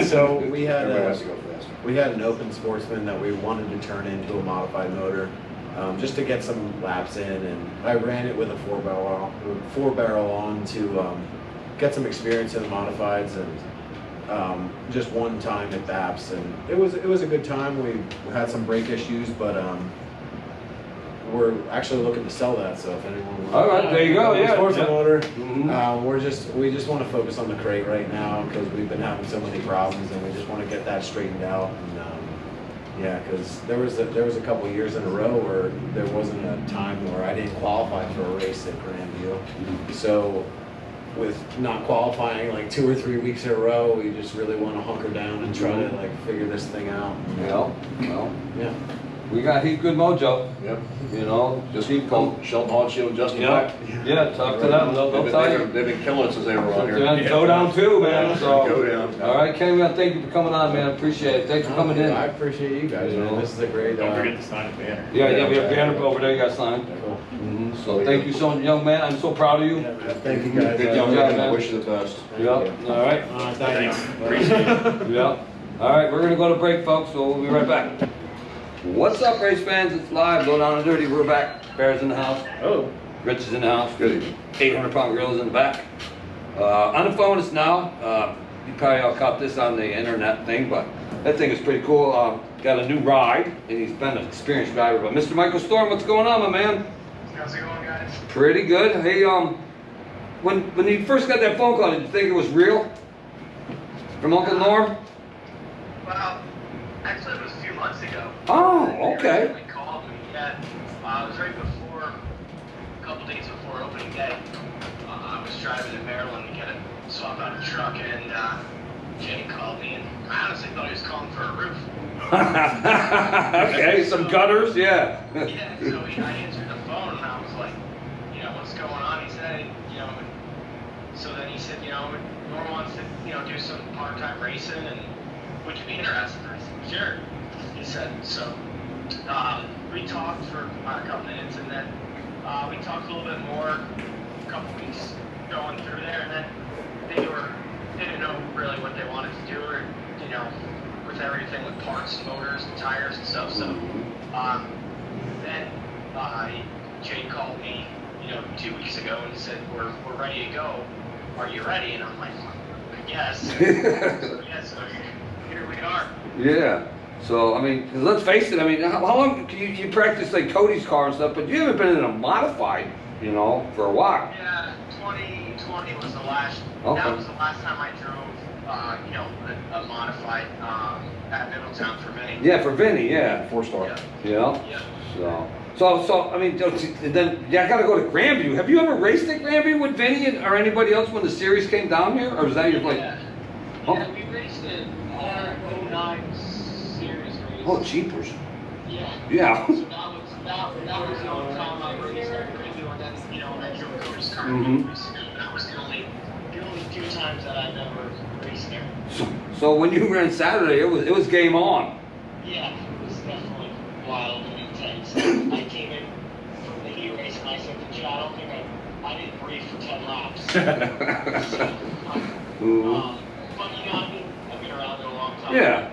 So we had Everybody wants to go faster. we had an open sportsman that we wanted to turn into a modified motor, just to get some laps in, and I ran it with a four barrel on to get some experience in the modifieds, and just one time at BAPS, and it was a good time. We had some brake issues, but we're actually looking to sell that. So if anyone wants, All right, there you go, yeah, sportsman yeah. motor. Mhm. We just want to focus on the crate right now because we've been having so many problems, and we just want to get that straightened out. And yeah, because there was a couple of years in a row where there wasn't a time where I didn't qualify for a race at Grandview. So with not qualifying like 2 or 3 weeks in a row, we just really want to hunker down and try to like figure this thing out. Well, Yeah. we got Heat Good Mojo, Yep. you know, Just keep keep going. calling Shelton Hall and Justin Yeah, Beck. yeah, talk to them, they'll tell you. They've been killing it since they were on They're here. on Go Down too, man, so. Go down. All right, Kenny, we gotta thank you for coming on, man, appreciate it, thanks for coming in. I appreciate you guys, man. This is a great. Don't forget to sign the banner. Yeah, we have banner over there, you got signed. Cool. So thank you so, young man, I'm so proud of you. Yeah, man. Thank you guys. Good Yeah, young yeah, man, I man. wish you the best. Yeah, all right, Thanks, appreciate it. yeah. All right, we're gonna go to break, folks, so we'll be right back. What's up, race fans? It's live, Low Down and Dirty, we're back. Bear's in the house, Oh, Rich is in the house. Good evening. 800-pound gorillas in the back. On the phone with us now. You probably all caught this on the internet thing, but that thing is pretty cool. Got a new ride, and he's been an experienced driver. But Mr. Michael Storm, what's going on, my man? How's it going, guys? Pretty good. Hey, when you first got that phone call, did you think it was real? From Uncle Norm? Well, actually, it was a few months ago. Oh, They okay. originally called me. Yeah, it was right before, a couple days before opening day. I was driving to Maryland to get a swap out a truck, and Jay called me, and I honestly thought he was calling for a roof. Okay, some gutters, yeah. Yeah, so I answered the phone, and I was like, what's going on? He said, so then he said, Norm wants to, do some part-time racing, and would you be interested? I said, sure. He said, so we talked for about a couple minutes, and then we talked a little bit more, a couple weeks going through there, and then they didn't know really what they wanted to do, or, with everything with parts, motors, and tires and stuff. So then Jay called me, 2 weeks ago and said, we're ready to go. Are you ready? And I'm like, I guess. So here we are. Yeah. So, I mean, let's face it, I mean, how long, you practice like Cody's car and stuff, but you haven't been in a modified, for a while. Yeah, 2020 was the last, Okay. that was the last time I drove a modified at Middletown for Vinny. Yeah, for Vinny, yeah. 4-star. Yeah. Yeah. Yeah. So I mean, then I gotta go to Grandview. Have you ever raced at Grandview with Vinny or anybody else when the series came down here, or was that your like? Yeah. Oh. Yeah, we raced it our 09 series race. Oh, jeepers. Yeah. Yeah. So that was the only time I raced at Grandview, and then when I drove Coach's car Mhm. years ago, that was the only 2 times that I've ever raced there. So when you ran Saturday, it was game on. Yeah, it was definitely wild and intense. I came in from the heat race and I said to Joe, I don't think I didn't breathe for 10 laps. Mhm. But I've been around it a long time. Yeah.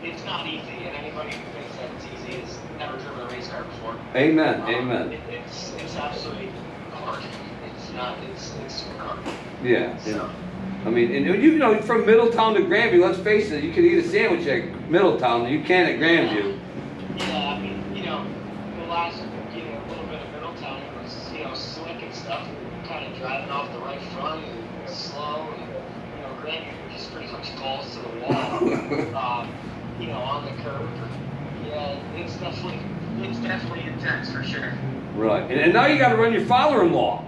It's not easy, and anybody who thinks that it's easy has never driven a race car before. Amen. Amen. It's absolutely hard. It's not. It's super hard. Yeah. So. I mean, and from Middletown to Grandview, let's face it, you can eat a sandwich at Middletown, you can at Grandview. Yeah, I mean, the last, little bit of Middletown, it was, slick and stuff, kind of driving off the right front and slow, and, Grandview just pretty much balls to the wall, on the curve. Yeah, it's definitely intense for sure. Right. And now you got to run your father-in-law.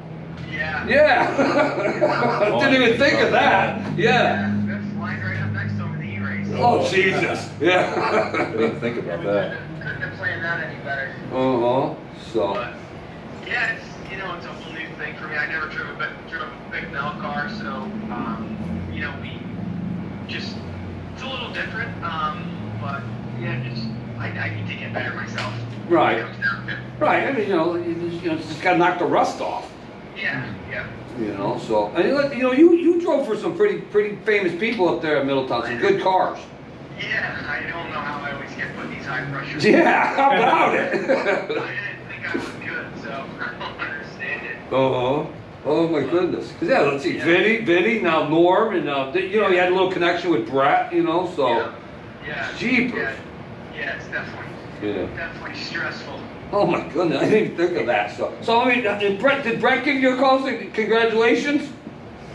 Yeah. Yeah. Didn't even think of that. Yeah. That's flying right up next to him in the E-race. Oh, Jesus. Yeah. I didn't think about that. Couldn't have planned that any better. Uh-huh. So. But, yeah, it's a whole new thing for me. I never drove a big Mel car, so, we just, it's a little different, but, yeah, I need to get better myself. Right. It comes down to. Right. I mean, you just got to knock the rust off. Yeah. So, and you drove for some pretty famous people up there at Middletown, some good cars. Yeah, I don't know how I always get put these high pressures. Yeah, how about it? I didn't think I was good, so I don't understand it. Uh-huh. Oh my goodness. 'Cause yeah, let's see, Vinny, now Norm, and you had a little connection with Brett, so. Yeah. Jeepers. Yeah, it's definitely stressful. Oh my goodness, I didn't even think of that stuff. So I mean, did Brett give you a call saying congratulations?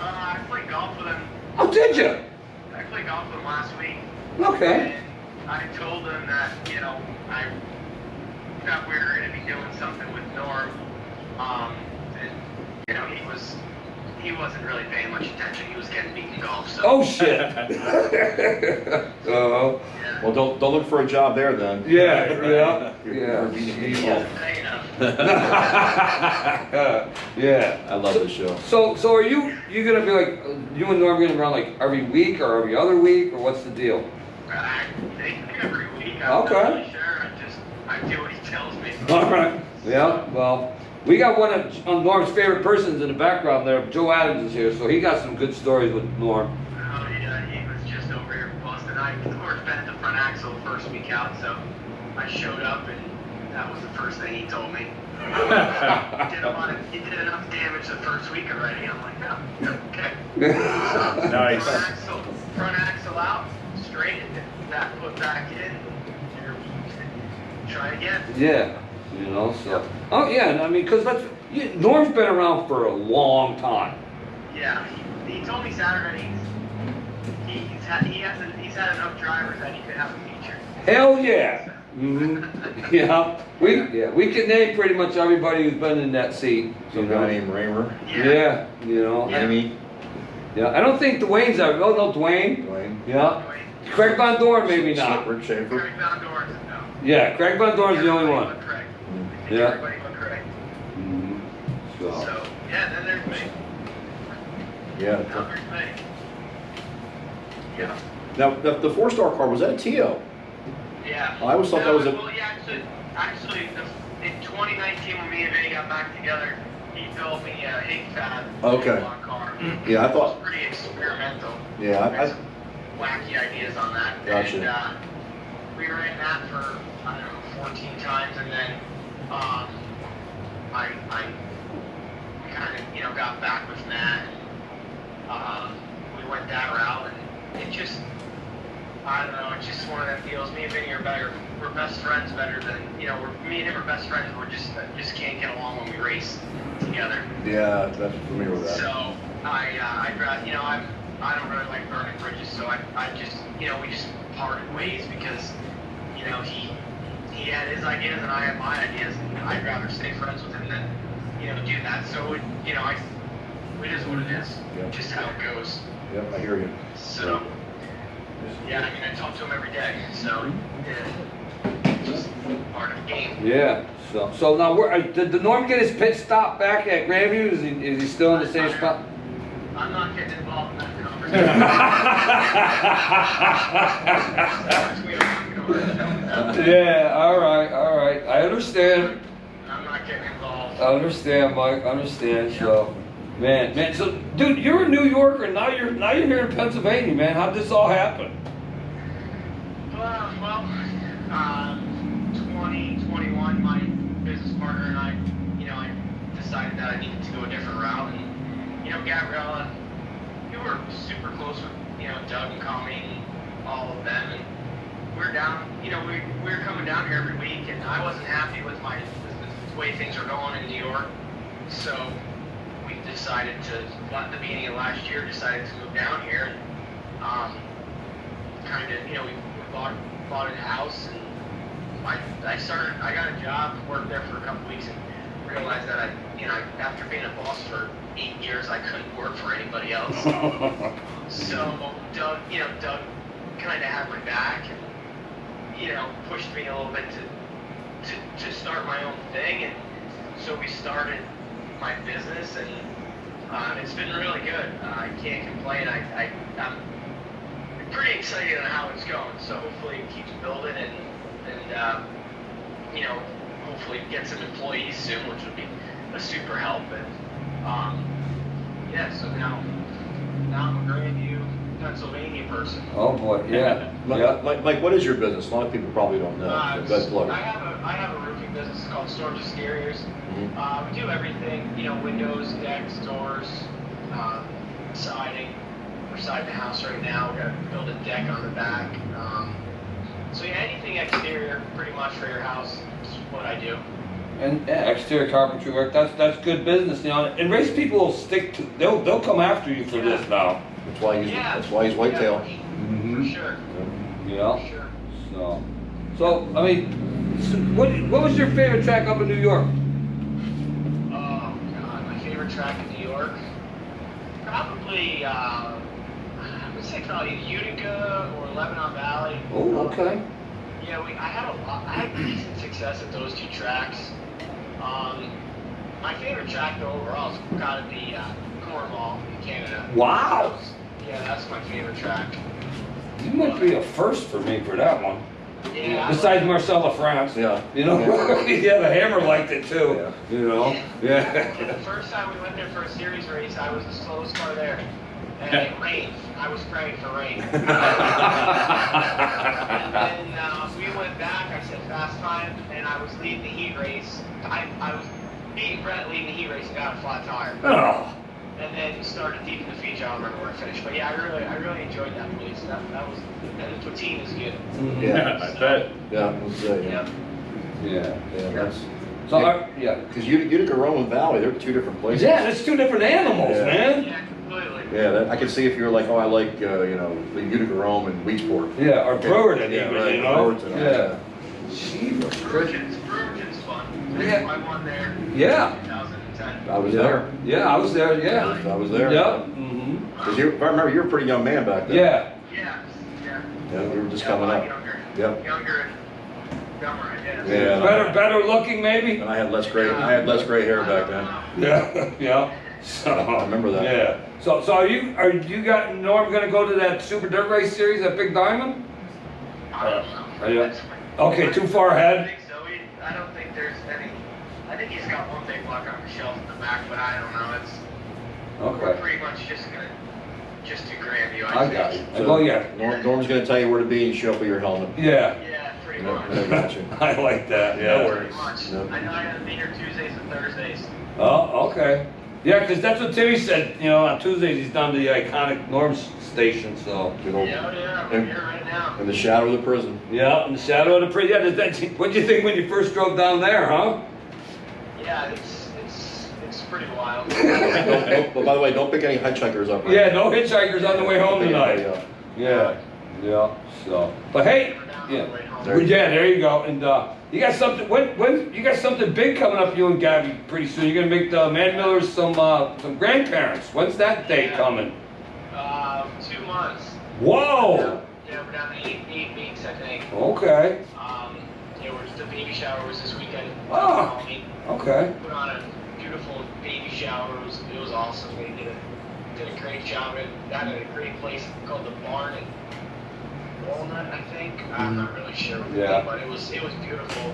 I played golf with him. Oh, did you? I played golf with him last week. Okay. And I told him that, I thought we were going to be doing something with Norm. And, he wasn't really paying much attention. He was getting beaten in golf, so. Oh shit. Uh-huh. Yeah. Well, don't look for a job there then. Yeah, You're beating He people. wasn't paying enough. Yeah. I love this show. So are you gonna be like, you and Norm gonna run like every week or every other week, or what's the deal? I think every week. I'm Okay. not really sure. I do what he tells me. All right. Yeah. Well, we got one of Norm's favorite persons in the background there. Joe Adams is here, so he got some good stories with Norm. Oh yeah, he was just over here busting. I worked bent the front axle the first week out, so I showed up and that was the first thing he told me. He did enough damage the first week already. I'm like, oh, okay. Nice. Front axle out, straight, that put back in. Try again. Yeah. So. Oh yeah, I mean, because Norm's been around for a long time. Yeah, he told me Saturday he's had enough drivers that he could have a feature. Hell yeah. Mm-hmm. Yeah. We can name pretty much everybody who's been in that seat. Some guy named Raymer. Yeah. Amy. Yeah. I don't think Dwayne's ever. Oh no, Dwayne. Yeah. Craig Von Dorn, maybe not. Rick Schaefer. Craig Van Dorn, no. Yeah, Craig Von Dorn's the only one. Craig. Yeah. Everybody but Craig. Mm-hmm. So, yeah, then there's me. Yeah. Now there's me. Yeah. Now, the 4-star car, was that a TO? Yeah. I always thought that was a- Well, yeah, actually, in 2019 when me and Vinny got back together, he built me a HIG-FAB Okay. car. Yeah, I It thought. was pretty experimental. Yeah, Had some wacky ideas on that. Gotcha. And we ran that for, I don't know, 14 times, and then I kind of, got back with Matt, and we went that route, and it just, I don't know, it's just one of them deals. Me and Vinny are better. We're best friends better than, me and him are best friends. We're just can't get along when we race together. Yeah, that's familiar with that. So I I don't really like burning bridges, so I just, we just parted ways because, he had his ideas and I had my ideas, and I'd rather stay friends with him than, do that. So, it is what it is. Yep. Just how it goes. Yep, I hear you. So, yeah, I mean, I talk to him every day, so, yeah, just part of the game. Yeah. So now, did Norm get his pit stop back at Grandview? Is he still in the same spot? I'm not getting involved in that conversation. Yeah, all right. I understand. I'm not getting involved. I understand, Mike. I understand. So, man. So, dude, you're a New Yorker. Now you're here in Pennsylvania, man. How'd this all happen? 2021, my business partner and I, I decided that I needed to go a different route, and Gabriella, we were super close with Doug and Connie and all of them, and we're down. We were coming down here every week, and I wasn't happy with the way things are going in New York, so we decided to, at the beginning of last year, decided to move down here, and we bought a house, and I got a job, worked there for a couple weeks, and realized that after being a boss for 8 years, I couldn't work for anybody else. So Doug kind of had my back, and pushed me a little bit to start my own thing, and so we started my business, and it's been really good. I can't complain. I'm pretty excited on how it's going. So hopefully it keeps building, and hopefully get some employees soon, which would be a super help. And so now I'm a Grandview, Pennsylvania person. Oh boy, yeah. Mike, what is your business? A lot of people probably don't know. I have a roofing business called Storage Exteriors. Mm-hmm. We do everything, windows, decks, doors, siding. We're siding the house right now. We're gonna build a deck on the back. So yeah, anything exterior, pretty much for your house is what I do. And exterior carpentry work, that's good business, and race people will they'll come after you for this now. That's why he's whitetail. For sure. Yeah. For sure. So I mean, what was your favorite track up in New York? Oh God, my favorite track in New York? Probably, I would say probably Utica or Lebanon Valley. Oh, okay. Yeah, I had decent success at those two tracks. My favorite track though overall has got to be Cornwall in Canada. Wow. That's my favorite track. You might be a first for me for that one. Yeah. Besides Marcella France. Yeah. Yeah, the Hammer liked it too. Yeah. Yeah. The first time we went there for a series race, I was the slowest car there. And it rained. I was praying for rain. And then we went back, I said fast time, and I was leading the heat race. I was beating Brett leading the heat race and got a flat tire. Oh. And then started deep in the feature. I don't remember where I finished. But yeah, I really enjoyed that place. That was, and the poutine is good. Yeah. I bet. Yeah, let's say, Yeah. that's. So, yeah. Because Utica, Roman Valley, they're two different places. Yeah, that's two different animals, Yeah. man. Yeah, completely. Yeah, I can see if you're like, I like, the Utica, Rome and Weedsport. Yeah, or Brewerton Yeah, even, right, Brewerton, yeah. Brewerton's fun. Yeah. I won there. Yeah. 2010. I was there. Yeah, I was there, yeah. I was there. Yep. Mm-hmm. Because I remember you were a pretty young man back then. Yeah. Yeah. Yeah, we were just Yeah, coming a lot up. Younger. Yep. Younger and dumber, I guess. Yeah. Better looking, maybe? And I had less gray hair back then. Yeah, yeah. So, I remember that. Yeah. So are you got Norm gonna go to that Super Dirt Race series at Big Diamond? I don't know. Are you? Okay, too far I ahead? think so. I don't think there's any. I think he's got one big block on the shelf in the back, but I don't know. We're Okay. pretty much just do Grandview. I got you. Well, yeah. Norm's gonna tell you where to be and show up with your helmet. Yeah. Yeah, pretty Yeah, much. I got you. I like that, No yeah. worries. Pretty much. No. I know I gotta be here Tuesdays and Thursdays. Oh, okay. Yeah, because that's what Timmy said, on Tuesdays he's down to the iconic Norm's station, so. Good old- Yeah, we're here right now. In the shadow of the prison. Yeah, in the shadow of the prison. Yeah, what'd you think when you first drove down there, huh? Yeah, Yeah, it's pretty wild. But by the way, don't pick any hitchhikers up. Right Yeah, now. no hitchhikers on the way home tonight. Yeah. Yeah. So, but hey, yeah, there you go. And you got something. When you got something big coming up, you and Gabby, pretty soon. You're gonna make the Man Millers some grandparents. When's that day coming? 2 months. Whoa. Yeah, we're down to 8 weeks, I think. Okay. Yeah, the baby shower was this weekend. Oh. Okay. Put on a beautiful baby shower. It was awesome. They did a great job. That at a great place called the Barn in Walnut, I think. I'm not really sure. Yeah. But it was beautiful.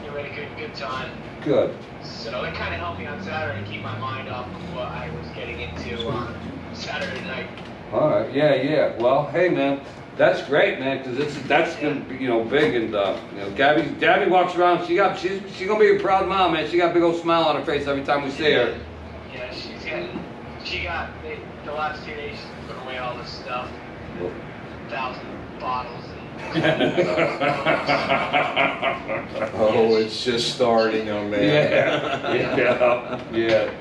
We had a good time. Good. So it kind of helped me on Saturday to keep my mind off of what I was getting into on Saturday night. All right. Yeah. Well, hey, man. That's great, man, because that's gonna be, big, and Gabby walks around. She's gonna be a proud mom, man. She got a big old smile on her face every time we see her. Yeah, she got the last 2 days. She's putting away all this stuff, 1,000 bottles. Oh, it's just starting, man. Yeah.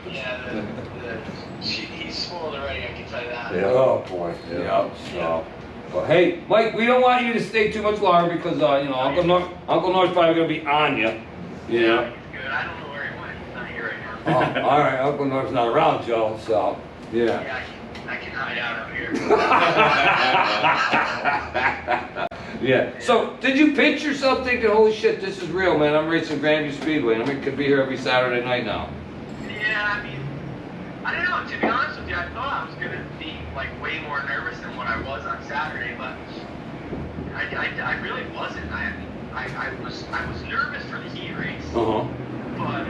He's spoiled already. I can tell you that. Yeah. Oh boy. Yeah. So. Well, hey, Mike, we don't want you to stay too much longer because Uncle North's probably gonna be on you. Yeah. He's good. I don't know where he went. He's not here right now. Oh, all right, Uncle North's not around, Joe. So, yeah. Yeah, I can hide out here. Yeah. So, did you pinch yourself thinking, holy shit, this is real, man? I'm racing Grandview Speedway, and I could be here every Saturday night now. Yeah, I mean, I don't know. To be honest with you, I thought I was gonna be like way more nervous than what I was on Saturday, but I really wasn't. I was nervous for the heat race, Uh-huh. but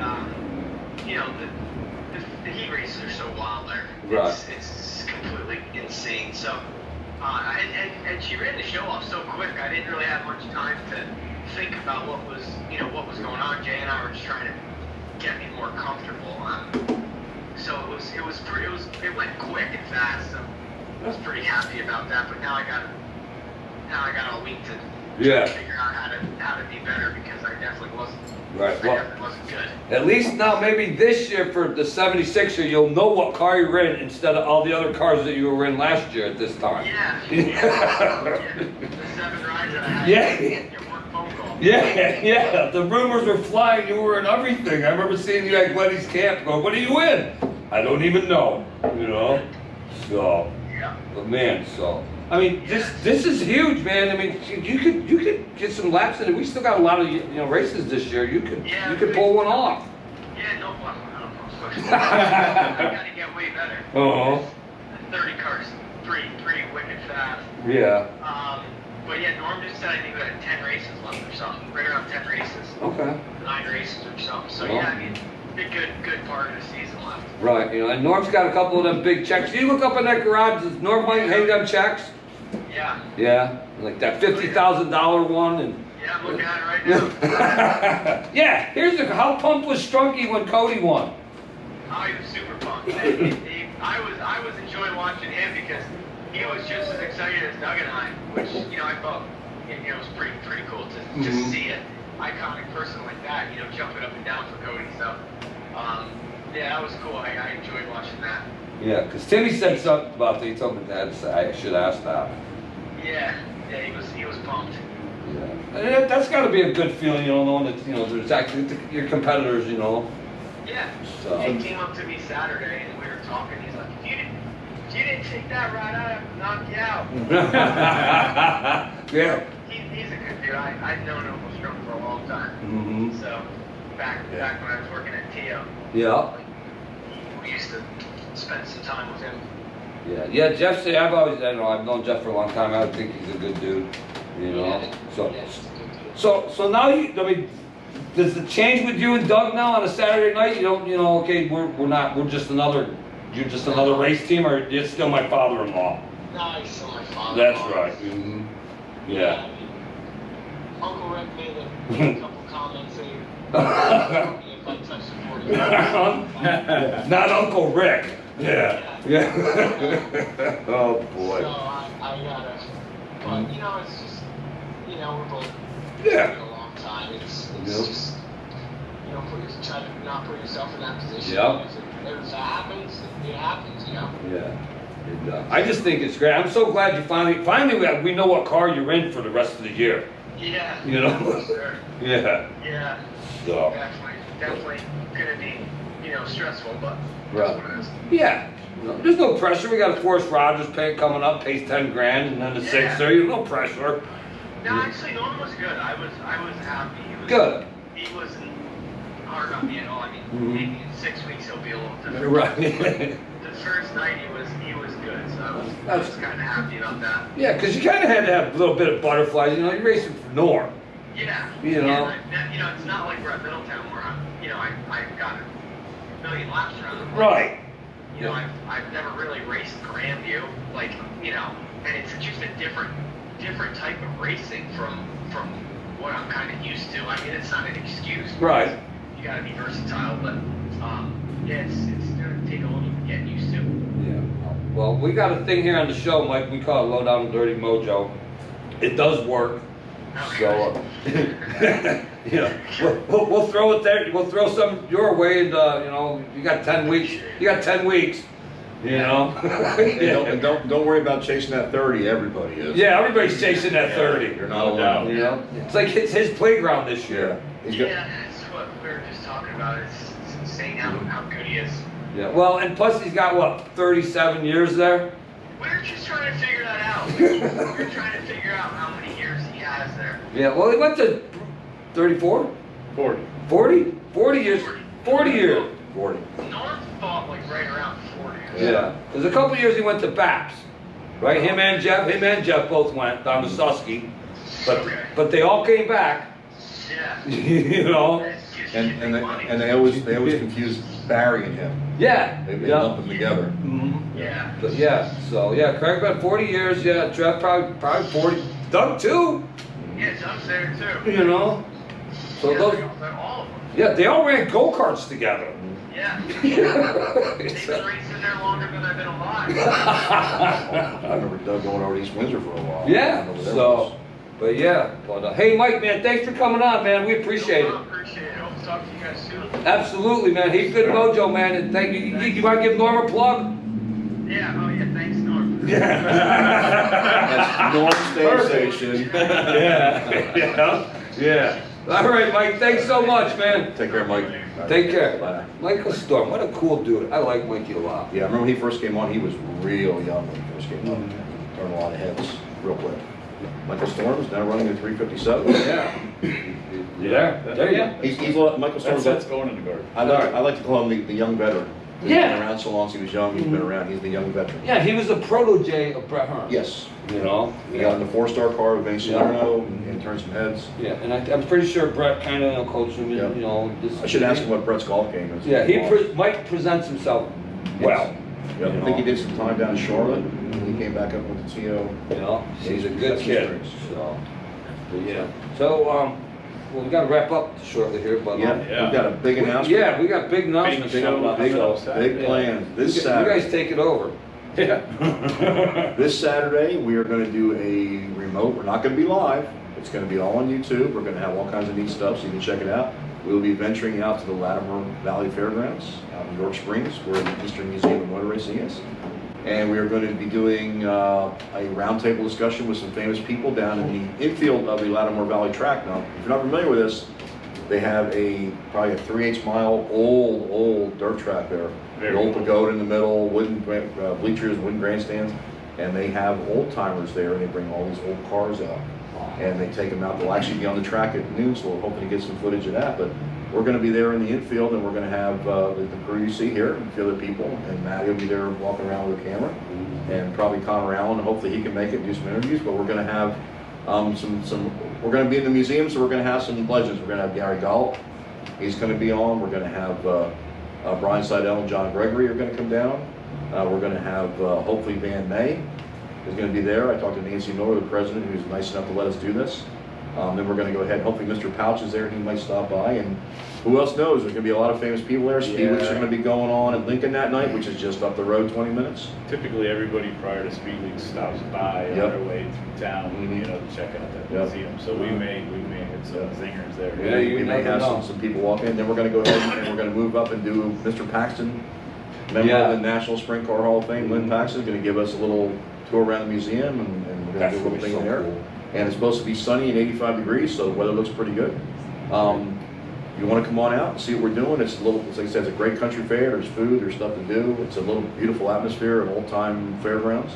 the heat races are so wild there. Right. It's completely insane. So, and she ran the show off so quick. I didn't really have much time to think about what was going on. Jay and I were just trying to get me more comfortable. So it went quick and fast. So I was pretty happy about that. But now I got all week to figure out how to be better because I definitely wasn't. Right. I definitely wasn't good. At least now, maybe this year for the 76er, you'll know what car you're in instead of all the other cars that you were in last year at this time. Yeah. The 7 rides that I had. Yeah. Your one phone call. Yeah. The rumors were flying. You were in everything. I remember seeing you at Glenny's camp going, what are you in? I don't even know. So. Yeah. But man, I mean, this is huge, man. I mean, you could get some laps in it. We still got a lot of races this year. You could pull one off. Yeah, no problem. I gotta get way better. 30 cars, pretty wicked fast. Yeah. But yeah, Norm just said I think we had 10 races left or something. Right around 10 races. Okay. 9 races or something. So Well. yeah, I mean, a good part of the season left. Right. And Norm's got a couple of them big checks. You look up in that garage. Does Norm hang them checks? Yeah. Yeah. Like that $50,000 one and. Yeah, I'm looking at it right now. Yeah. How pumped was Strunky when Cody won? Oh, he was super pumped. I was enjoying watching him because he was just as excited as Doug and I, which I thought was pretty cool to just see an iconic person like that, jumping up and down for Cody. So, yeah, that was cool. I enjoyed watching that. Yeah, because Timmy said something about that. He told me that I should ask that. Yeah, he was pumped. Yeah, and that's got to be a good feeling, knowing that there's actually your competitors, Yeah. So. He came up to me Saturday and we were talking. He's like, if you didn't take that ride, I'd knock you out. Yeah. He's a good dude. I've known Uncle Strunk for a long time. Mm-hmm. So back when I was working at Tio, Yeah. we used to spend some time with him. Yeah. Jeff said I've known Jeff for a long time. I think he's a good dude. So now does it change with you and Doug now on a Saturday night? Okay, you're just another race team, or you're still my father-in-law? No, he's still my father. That's right. Mm-hmm. Yeah. I mean, Uncle Rick made a couple comments saying, if I touch the 40. Not Uncle Rick. Yeah. Oh boy. So I gotta, but it's just, we're both Yeah. a long time. It's Yep. just, try to not put yourself in that position. Yep. If that happens, it happens, Yeah. And, I just think it's great. I'm so glad you finally we know what car you're in for the rest of the year. Yeah. You know? For sure. Yeah. Yeah. So. Definitely gonna be, stressful, but Right. that's what it is. Yeah. There's no pressure. We got a Forrest Rogers pay coming up, pays 10 grand, and then the Yeah. 6 there. You no pressure. No, actually, Norm was good. I was happy. Good. He wasn't hard on me at all. I mean, Mhm. maybe in 6 weeks he'll be a little different. Right. The first night he was good, so I was kind of happy about that. Yeah, because you kind of had to have a little bit of butterflies. You're racing for Norm. Yeah. You know. Yeah, it's not like we're at Middletown where I've got a million laps around him. Right. I've never really raced Grandview, and it's just a different type of racing from what I'm kind of used to. I mean, it's not an excuse. Right. You got to be versatile, but yeah, it's going to take a little getting used to. Yeah. Well, we got a thing here on the show, Mike. We call it Low Down and Dirty Mojo. It does work. So, we'll throw it there. We'll throw some your way, and you got 10 weeks. You got 10 weeks. And don't worry about chasing that 30. Everybody is. Yeah, everybody's chasing that 30. You're not alone. You know, it's like it's his playground this year. Yeah, that's what we were just talking about. It's insane how good he is. Yeah. Well, and plus he's got what 37 years there. We're just trying to figure that out. We're trying to figure out how many years he has there. Yeah. Well, he went to 34, 40. 40, 40 years. 40 years. 40. North thought like right around 40. Yeah. There's a couple years he went to Baps, right? Him and Jeff both went down to Susky, but they all came back. Yeah. You know. And they always confuse Barry and him. Yeah. They lump them together. Mm-hmm. Yeah. But yeah. So yeah, Craig about 40 years. Yeah. Jeff probably 40. Doug too. Yeah, Doug's there too. You know. So Yeah, those. all of them. Yeah, they all ran go-karts together. Yeah. They've been racing there longer than I've been alive. I remember Doug going over to East Windsor for a while. I Yeah, don't know what that so, was. but yeah. But, hey, Mike, man, thanks for coming on, man. We appreciate it. Appreciate it. Hope to talk to you guys soon. Absolutely, man. He's good mojo, man. And thank you. You might give Norm a plug? Yeah, oh yeah, thanks, Norm. That's North Station. Yeah. All right, Mike. Thanks so much, man. Take care, Mike. Take care. Bye. Michael Storm, what a cool dude. I like Mikey a lot. Yeah, I remember when he first came on, he was real young when he first came on. Turned a lot of heads real quick. Michael Storm's now running at 357. Yeah. Yeah. There you go. He's Michael Storm's. That's going in the garden. I like to call him the young veteran. He's Yeah. been around so long since he was young. He's been around. He's the young veteran. Yeah, he was a protege of Brett Hearn. Yes. You know? He got in the 4-star car with Vince Salerno and turned some heads. Yeah, and I'm pretty sure Brett kind of coached him. Yeah. You know, I should ask him what Brett's golf game is. Yeah, Mike presents himself well. Yeah, I think he did some time down in Charlotte. And he came back up with the TO. You know, he's a good That's kid. his strengths. So, but yeah. So, well, we got to wrap up shortly here, but Yeah, we've got a big announcement. yeah, we got big announcements Big coming up. show. So, Big plans. This you Saturday. guys take it over. Yeah. This Saturday, we are going to do a remote. We're not going to be live. It's going to be all on YouTube. We're going to have all kinds of neat stuff, so you can check it out. We'll be venturing out to the Latimer Valley Fairgrounds out in York Springs, where the Eastern Museum of Motor Racing is. And we are going to be doing a roundtable discussion with some famous people down in the infield of the Latimer Valley track. Now, if you're not familiar with this, they have probably a 3/8 mile old dirt track there. Very The old cool. pagoda in the middle, wooden bleachers, wooden grandstands, and they have old timers there, and they bring all these old cars out, and they take them out. They'll actually be on the track at noon, so we're hoping to get some footage of that. But we're going to be there in the infield, and we're going to have the crew you see here, and a few other people, and Matty will be there walking around with a camera, and probably Connor Allen. Hopefully he can make it and do some interviews. But we're going to have we're going to be in the museum, so we're going to have some legends. We're going to have Gary Galt. He's going to be on. We're going to have Brian Seidel and John Gregory are going to come down. We're going to have hopefully Van May is going to be there. I talked to Nancy Miller, the president, who's nice enough to let us do this. Then we're gonna go ahead, hopefully Mr. Pouch is there, he might stop by, and who else knows, there's gonna be a lot of famous people there. Speed Weeks are gonna be going on at Lincoln that night, which is just up the road 20 minutes. Typically, everybody prior to Speed Week stops by on their way through town, Mhm. to check out that Yep. museum. So we may hit some zingers there. Yeah, you We may never have know. some people walk in, then we're gonna go ahead and we're gonna move up and do Mr. Paxton, member of the National Sprint Car Hall of Fame. Lynn Paxton's gonna give us a little tour around the museum, and we're gonna That's do a little gonna be thing so there. cool. And it's supposed to be sunny and 85 degrees, so the weather looks pretty good. You wanna come on out and see what we're doing? It's a little, like I said, it's a great country fair. There's food, there's stuff to do. It's a little beautiful atmosphere, an old-time fairgrounds.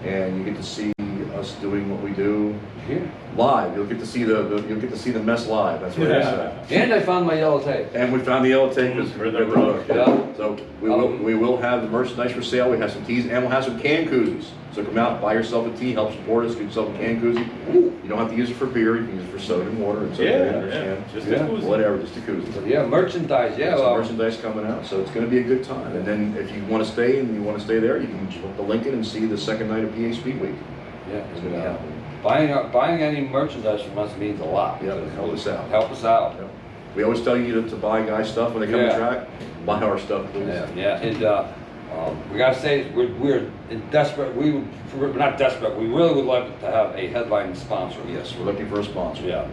And you get to see us doing what we do Here. live. You'll get to see the mess live. That's what it is. And I found my yellow tape. And we found the yellow tape For the book. Yeah. Yeah. So we will have the merchandise for sale. We have some teas, and we'll have some can koozies. So come out, buy yourself a tea, help support us, get yourself a can koozie. You don't have to use it for beer. You can use it for soda and water. It's okay, I understand. Just Yeah. a koozie. Whatever, just a koozie. Yeah, merchandise, yeah. Some Well, merchandise coming out, so it's going to be a good time. And then if you want to stay and you want to stay there, you can go to Lincoln and see the second night of PA Speed Week. yeah, It's going to be happening. buying any merchandise from us means a lot. Yeah, help us out. Help us out. Yep. We always tell you to buy guys stuff when they come Yeah. to track. Buy our stuff, please. Yeah, and we gotta say, we're desperate, we're not desperate, we really would like to have a headline sponsor. Yes, we're looking for a sponsor. Yeah,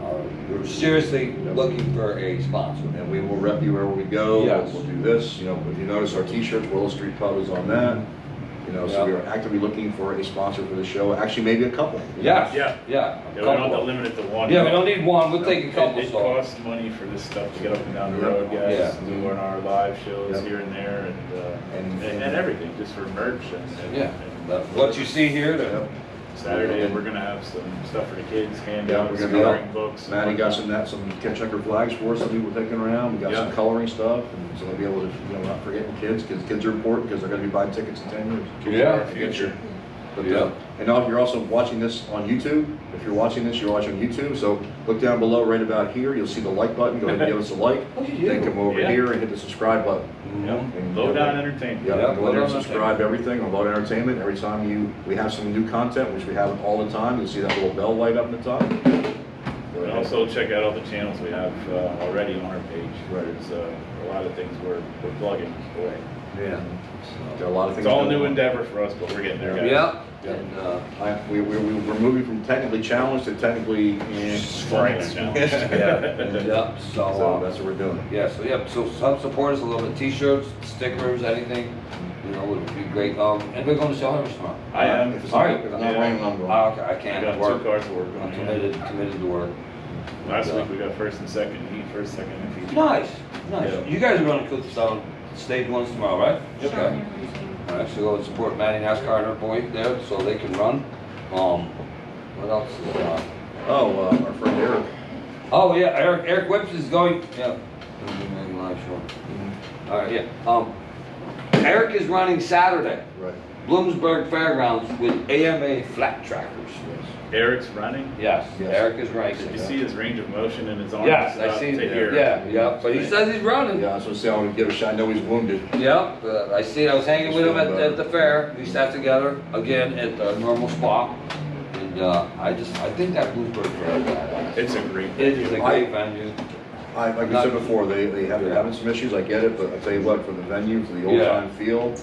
we're seriously looking for a sponsor. And we will rep you wherever we go. Yes. We'll do this. If you notice our t-shirts, Willow Street Pub is on that. So we are actively looking for a sponsor for the show. Actually, maybe a couple. Yes, Yeah. yeah. Yeah, we don't have to limit it to one. Yeah, we don't need one, we'll take a couple, It so. costs money for this stuff to get up and down the Yeah. road, guys. Yeah. Doing our live shows Yeah. here and there, and everything, just for merch and. Yeah, and- what you see here, Yep. Saturday, we're gonna have some stuff for the kids, Yeah, handouts, we're gonna coloring books. Maddie got some checker flags for us that we were taking around. We got some Yeah. coloring stuff, and so we'll be able to, not forgetting kids, because kids are important, because they're gonna be buying tickets in 10 years. Kids Yeah. are our future. But, Yeah. and now if you're also watching this on YouTube, if you're watching this, you're watching YouTube, so look down below right about here, you'll see the like button, go ahead and give us a like. Look at you. Then come over Yeah. here and hit the subscribe button. Yep. And Low down entertainment. Yeah, Yeah, go in there and Low Down subscribe everything on Low Down Entertainment. Every time we have some new content, which we have all the time, you'll see that little bell light up in the top. Go And ahead. also check out all the channels we have already on our page. Right. There's a lot of things we're plugging away. Yeah. Got a lot of things. It's all a going new on. endeavor for us, but we're getting there, guys. Yeah, Yeah. and, We're moving from technically challenged to technically Strength challenge. yeah, So so, that's what we're doing. so help support us a little bit, t-shirts, stickers, anything, would be great, and we're going to sell Harvest tomorrow. I am. If it's All not, right. if it's not raining, I'm going. Okay, I I can't got work, 2 cars to work I'm on. committed to work. Last week we got first and second heat, first, second, and heat. Nice, nice, Yeah. you guys are going to cook this on stage ones tomorrow, right? Okay. All right, so go and support Maddie NASCAR and her boy there, so they can run. What else is, Our friend Eric. oh yeah, Eric Whips is going, yeah. Live show. All right, yeah. Eric is running Saturday, Right. Bloomsburg Fairgrounds with AMA flat trackers. Eric's running. Yes, Yes. Eric is Did you racing. see his range of motion in his arms? Yes, I Up see, to here. yeah, but he says he's running. Yeah, I was gonna say, I want to give a shot. I know he's wounded. Yeah, I see, I was hanging with him at the fair, we sat together, again, at the normal spot. And I think that Bloomsburg Fair is badass. It's a great. It is a great venue. Like I said before, they're having some issues, I get it, but I tell you what, for the venue, for the old Yeah. time feel,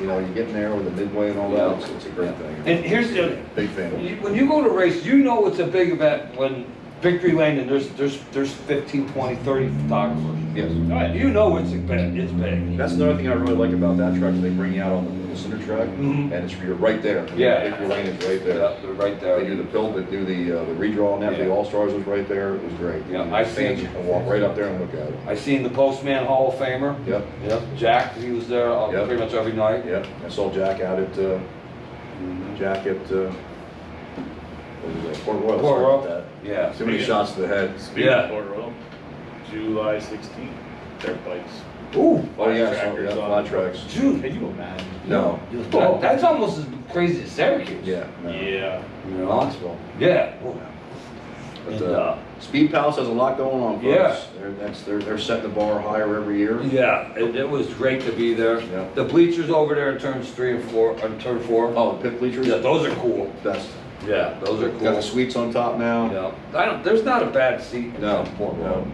you're getting there with the midway and all Yeah. that, it's a great thing. And here's the, Big fan. when you go to race, you know it's a big event when Victory Lane and there's 15, 20, 30 photographers. Yes. You know it's big, it's big. That's another thing I really like about that track, they bring you out on the center track, Mhm. and you're right there. Yeah. Your lane is right there. Yeah, they're right there. They do the pill, they do the redraw on that, the Yeah. All-Stars was right there, it was great. Yeah, I Fans see. can walk right up there and look at it. I seen the Postman Hall of Famer. Yep, Yep, Jack, he was there Yep. pretty much every night. yep, I saw Jack out at, what was that, Port Royal. Port sorry Royal. about that. Yeah. Too many shots to the head. Speaking Yeah. of Port Royal, July 16th, dirt bikes. Ooh, Oh, yeah, I saw, Trackers yeah, on- flat tracks. dude, Can you imagine? No. that's almost as crazy as Syracuse. Yeah. no. Yeah. You know? Knoxville. Yeah. But, And, Speed Palace has a lot going on, folks. Yeah. They're setting the bar higher every year. Yeah, it was great to be there. Yeah. The bleachers over there in turns 3 and 4, on turn 4. Oh, the pit bleachers? Yeah, those are cool. Best. Yeah, those are Got the cool. suites on top now. Yeah, there's not a bad seat in No, Port no. Royal.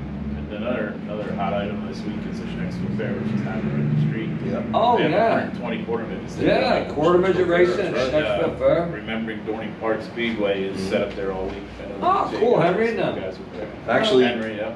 And another hot item this week is the Schnecksville Fair, which is happening in the street. Yeah. Oh, They have yeah. 120 quarter midgets. Yeah, quarter midget racing at That's right. Schnecksville Fair. Remembering Dorney Park Speedway is set up there all week. Oh, cool, Henry and them. Guys were there. Actually, Henry, yeah.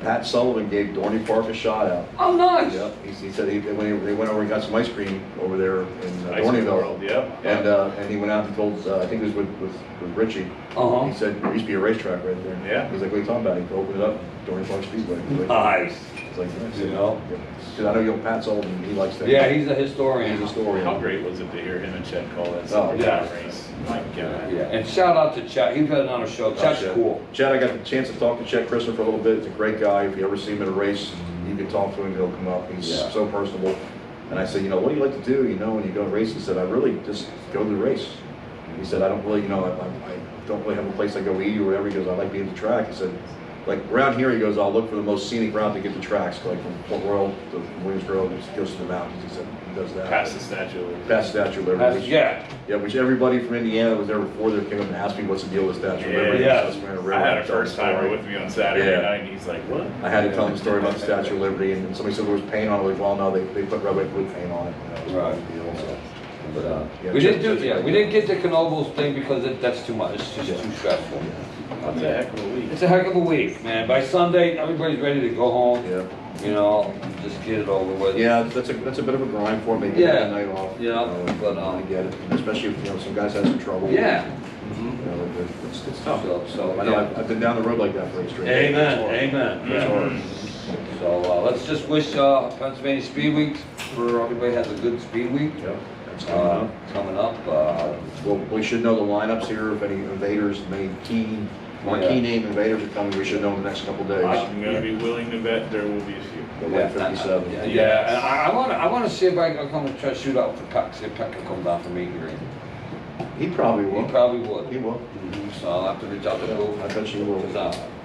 Pat Sullivan gave Dorney Park a shot out. Oh, nice. Yep, he said when they went over and got some ice cream over there in Ice cream Dorneyville. World, yep. And he went out and told, I think it was with Richie. Uh-huh. He said, there used to be a racetrack right there. Yeah. He's like, what are you talking about? He opened it up, Dorney Park Speedway. Nice. It's like, nice. You know? Because I know you know Pat Sullivan, he likes that. Yeah, he's a historian. He's a historian. How great was it to hear him and Chet call that Oh, yeah. race? My God. Yeah, and shout out to Chet. He's had on a show. Chet's cool. Chad, I got a chance to talk to Chet Christopher for a little bit. He's a great guy. If you ever see him at a race, you can talk to him, he'll come up. He's Yeah. so personable. And I said, what do you like to do, when you go to race? He said, I really just go to the race. He said, I don't really, I don't really have a place I go eat or whatever. He goes, I like being at the track. He said, like around here, he goes, I'll look for the most scenic route to get to tracks, like from Port Royal to Williamsboro, and just goes to the mountains. He said, he does that. Past the Statue of Liberty. Past the Statue of Liberty. Yeah. Yeah, which everybody from Indiana that was there before they came up and asked me what's the deal with Statue of Liberty. Yeah. Just ran around I had a and told the first timer story. with me on Saturday Yeah. night, and he's like, what? I had to tell them the story about the Statue of Liberty, and somebody said there was paint on it. Like, well, no, they put red white glue paint on it. It was Right. a big deal, so. But, Yeah, we didn't Chet's do, a yeah, great we guy. didn't get the Knoebels thing because that's too much. It's just too stressful. That's a heck of a week. It's a heck of a week, man. By Sunday, everybody's ready to go home. Yeah. Just get it over with. Yeah, that's a bit of a grind for me. Yeah. A night off. Yeah, but, I get it, especially if some guys had some trouble. Yeah. It's tough. So, I know yeah. I've been down the road like that for a straight. Amen, It's hard. amen. It's Yeah. hard. So let's just wish Pennsylvania Speed Week for everybody has a good Speed Week Yep. That's coming up. coming up. Well, we should know the lineups here. If any invaders, any marquee name invaders are coming, we should know in the next couple days. I'm gonna be willing to bet there will be a few. The 157. Yeah, and I want to see if I can come and try to shoot out for Peck. See if Peck can come down for me here. He probably He will. probably would. He will. So I'll have to reach out to Bill. I bet you will.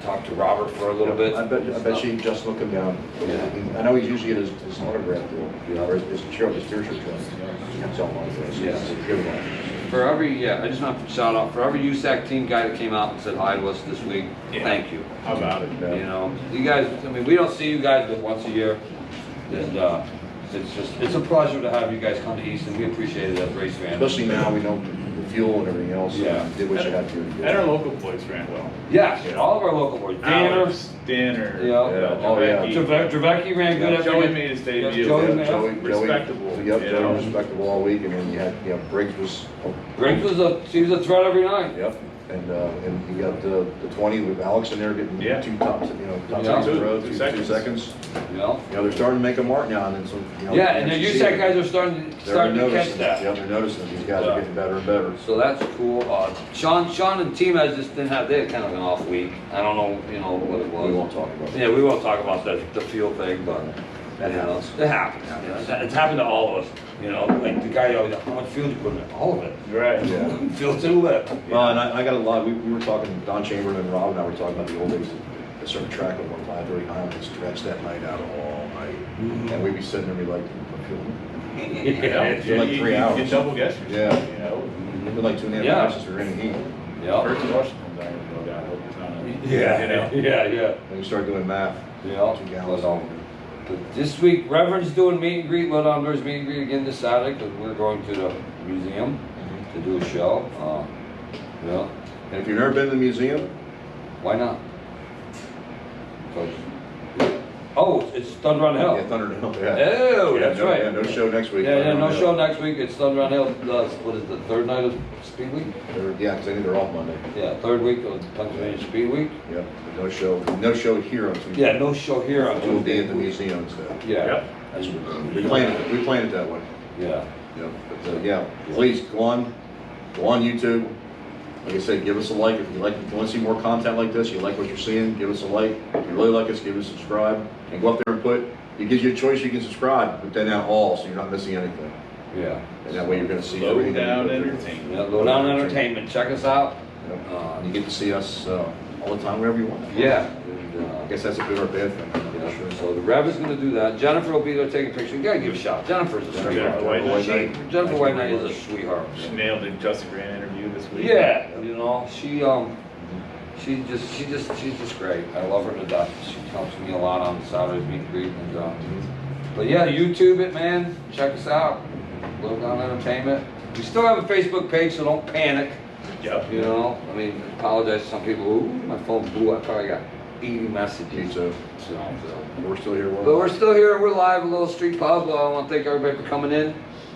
Talk to Robert for a little bit. I bet you Justin will come down. Yeah. I know he's usually at his autograph deal, or his t-shirt truck. Sell them on the face. Yeah. Give it For every, I just want to shout out, for every USAC team guy that came out and said hi to us this week, Yeah. thank you. How about it? You guys, we don't see you guys but once a year. And it's a pleasure to have you guys come to Easton. We appreciate it as race fans. Especially now, we know the fuel and everything else. Yeah. You did what you had to do. And our local boys ran well. Yes, Yeah. all of our local boys. Danner, Alex, Danner, Yeah. Oh, yeah. Dravecki ran good. Joey every made his Yes, debut. Joey Yeah, made- respectable. Yep, you Joey know. was respectable all week, and then you had, Briggs was. Griggs she was a threat every night. Yep, and you got the 20 with Alex in there getting Yeah. two tops, top Yeah. seconds in a row, Two two seconds. seconds. Yeah, They're starting to make a mark now, and then some, yeah, and the you see USAC it. guys are starting to catch noticing. that. Yeah, they're noticing, these guys Yeah. are getting better and better. So that's cool. Sean and the team has just they had kind of an off week. I don't know, what it was. We won't talk about it. Yeah, we won't talk about the field thing, but That happens. It happens. It's happened to all of us. Like the guy always, how much field you put in it? All of it. Right. Yeah. Field to the lip. Well, and I got a lot, we were talking, Don Chamberlain and Rob and I were talking about the old days at certain track at 153 Highland, stretch that night out all night. And we'd be sitting there and be like, Yeah. For like 3 hours. You double guess yourself, Yeah. you know. it's been like 2.5 Yeah. hours since we were in the heat. Yeah. First Washington comes out, oh God, I hope it's not a. Yeah. You know. Yeah. Then you start doing math. Yeah. 2 gallons. But this week, Reverend's doing meet and greet, Little Unders meet and greet again this Saturday because we're going to the museum to do a show. Yeah. And if you've never been to the museum, Why not? Oh, it's Thunder on the Hill. yeah, Thunder Hill, yeah. Oh, Yeah, that's no- right. Yeah, no show next week. Yeah, Thunder no on the show Hill. next week. It's Thunder on the Hill. What is it, the third night of Speed Week? Yeah, because I think they're off Monday. Yeah, third week of Pennsylvania Speed Week. Yep, no show here on Tuesday. Yeah, no show here on We'll be Tuesday. at the museum instead. Yeah. Yep. That's what we're doing. We planned it that way. Yeah. Yep, but, yeah, please, go on YouTube. Like I said, give us a like if you want to see more content like this, you like what you're seeing, give us a like. If you really like us, give us a subscribe. And go up there and it gives you a choice, you can subscribe, but then that all, so you're not missing anything. Yeah. And that way you're gonna see Low everything. down that we put entertainment. Yeah, Low Down Entertainment. Check us out. Yep. You get to see us all the time, wherever you want. Yeah. I guess that's a good or bad thing. sure. So the Rev is gonna do that. Jennifer will be there taking pictures. You gotta give a shout. Jennifer's a sweetheart. Jennifer White Knight is a sweetheart. She nailed the Justin Grant interview this week. Yeah, you know, she's just great. I love her to death. She helps me a lot on Saturdays meet and greet but yeah, YouTube it, man. Check us out. Little Down Entertainment. We still have a Facebook page, so don't panic. Yep. You know, I mean, apologize to some people. Ooh, my phone blew up. I probably got 80 messages. So, we're still here. But we're still here. We're live at Little Street Pub. I want to thank everybody for coming in.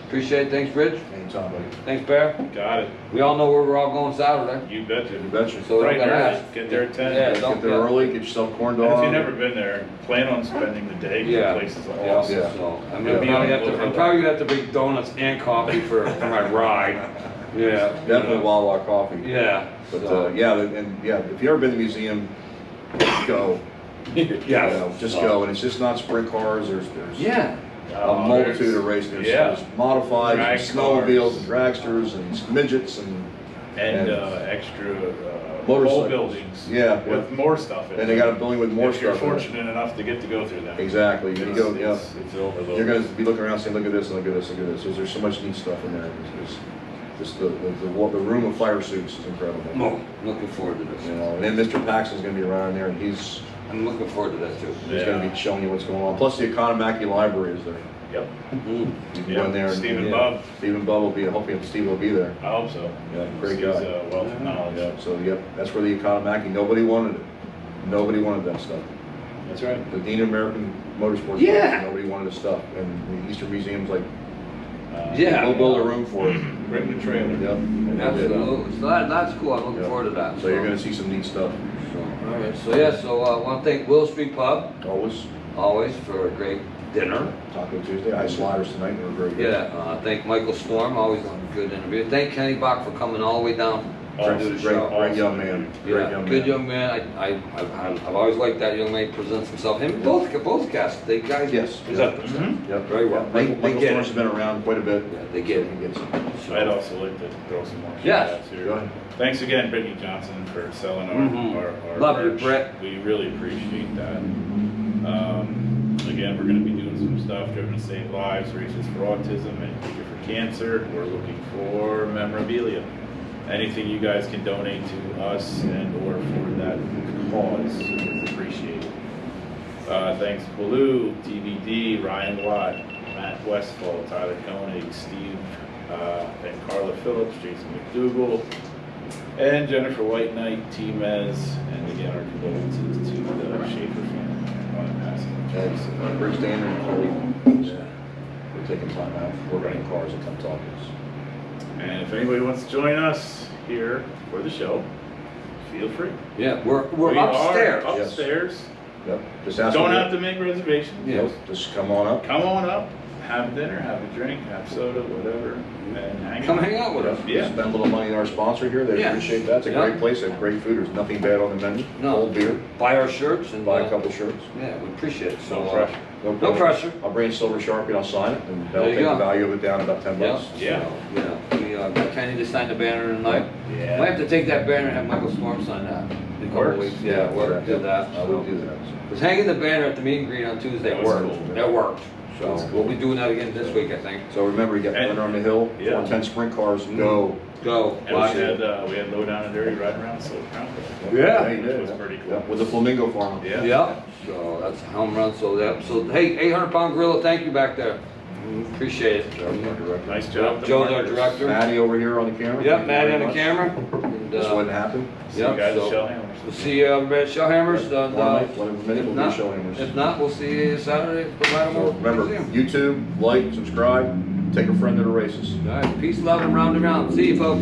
Appreciate it. Thanks, Rich. Anytime, buddy. Thanks, Bear. Got it. We all know where we're all going Saturday. You betcha. You betcha. So Right don't there. ask. Get there at 10. Yeah, Get don't there early, get yourself corn And dog. if you've never been there, plan on spending the day. Yeah. The place is Yeah. awesome. Yeah. So I'm It'll be probably on have to. the I'm probably gonna have to bring donuts and coffee for my ride. Yeah. Definitely Wawa coffee. Yeah. But, so, yeah, and yeah, if you've ever been to the museum, go. yeah. You know, just go, and it's just not sprint cars, there's Yeah. a multitude of racing. There's, yeah. there's modifieds, Drag and snowmobiles, cars. and dragsters, and midgets, and Extra Motorcycles. whole buildings. Yeah, With more stuff in and they got a building with more if you're stuff. in it. fortunate enough to get to go through them. Exactly. You go, yeah. It's overloaded. You're gonna be looking around saying, look at this, look at this, look at this. There's so much neat stuff in there. Just the room of fire suits is incredible. Oh, looking forward to this. You know, and then Mr. Paxton's gonna be around there, and he's I'm looking forward to that too. gonna be showing you what's going on. Plus the Economaki Library is there. Yep. Mm. You can go in there and Stephen yeah. Bub. Stephen Bubb will be, hopefully Steve will be there. I hope so. Yeah, great He's guy. a wealth of knowledge. Yeah, so yep, that's where the Economaki, nobody wanted it. Nobody wanted that stuff. That's right. The Dean of American Motorsports. Yeah. Nobody wanted the stuff, and the Eastern Museum's like, Yeah. we'll build a room for it. Bring the trailer. Yep. and they did. Absolutely. So that's cool. I'm looking Yeah. forward to that. So you're gonna see some neat stuff. So, all right. So yeah. So I want to thank Willow Street Pub Always for a great dinner. Taco Tuesday. I had sliders tonight. They were very good. Yeah. Thank Michael Storm. Always a good interview. Thank Kenny Bock for coming all the way down to do the show. Great young man. Great Yeah, young good man. young man. I've always liked that young man. He presents himself. Him, both guys. They guys. Yes. present Yep. themselves. Yep. Very well. Michael They get Storms it. has been around quite a bit. Yeah, they get it. He gets it. So- I'd also like to throw some more Yes. shout-outs here. Go ahead. Thanks again, Brittany Johnson, for selling Mhm. our Love you, merch. Brett. We really appreciate that. Again, we're going to be doing some stuff driven to save lives, races for autism, and cure for cancer. We're looking for memorabilia. Anything you guys can donate to us and or for that cause is appreciated. Thanks to Baloo, TBD, Ryan Watt, Matt Westfall, Tyler Koenig, Steve and Carla Phillips, Jason McDougall, and Jennifer White Knight, T-Mez, and again our condolences to the Schaefer family on passing. And Bridge Danner and Chloe, we're taking time out, working on cars and come talk to us. And if anybody wants to join us here for the show, feel free. Yeah, we're We upstairs. are upstairs. Yep. Just ask Don't them have to make reservations. Yeah. Just come on up. Come on up, have dinner, have a drink, have soda, whatever, and hang Come out. hang out with us. Yeah. Spend a little money on our sponsor here. They Yeah. appreciate that. It's a Yeah. great place. They have great food. There's nothing bad on the menu. No. Cold beer. Buy our shirts and Buy a couple shirts. Yeah, we appreciate it. So, No pressure. No pressure. I'll bring a silver Sharpie. I'll sign it, and that'll There you take the go. value of it down to about $10. Yeah. Yeah. So, we got Kenny to sign the banner tonight. Yeah. Might have to take that banner and have Michael Storm sign that in a couple Works. weeks. Yeah, work. Do that. I will do that. Because hanging the banner at the meet and greet on Tuesday That was worked. cool. That worked. So That's we'll be doing that again this week, I think. So remember, you got And- Runner on the Hill, Yeah. 410 sprint cars. Go. Go. And we had low down and dirty right around Silver Crown. Yeah. you Which did. was pretty cool. Yeah, with the flamingo farm. Yeah. Yeah. So that's a home run. So yeah. So hey, 800-pound gorilla, thank you back there. Appreciate it. Joe's our director. Nice job. Joe's our marketers. director. Maddie over here on the camera. Yep, Thank you Maddie very on the much. camera. And, This wouldn't happen. See you Yep, guys so- at Shellhammers. We'll see everybody at Shellhammers. Whatever minute we'll be showing them. If not, we'll see you Saturday. At the So Lattimore remember, Museum. YouTube, like, subscribe, take a friend to the races. All right, peace, love, and round and round. See you, folks.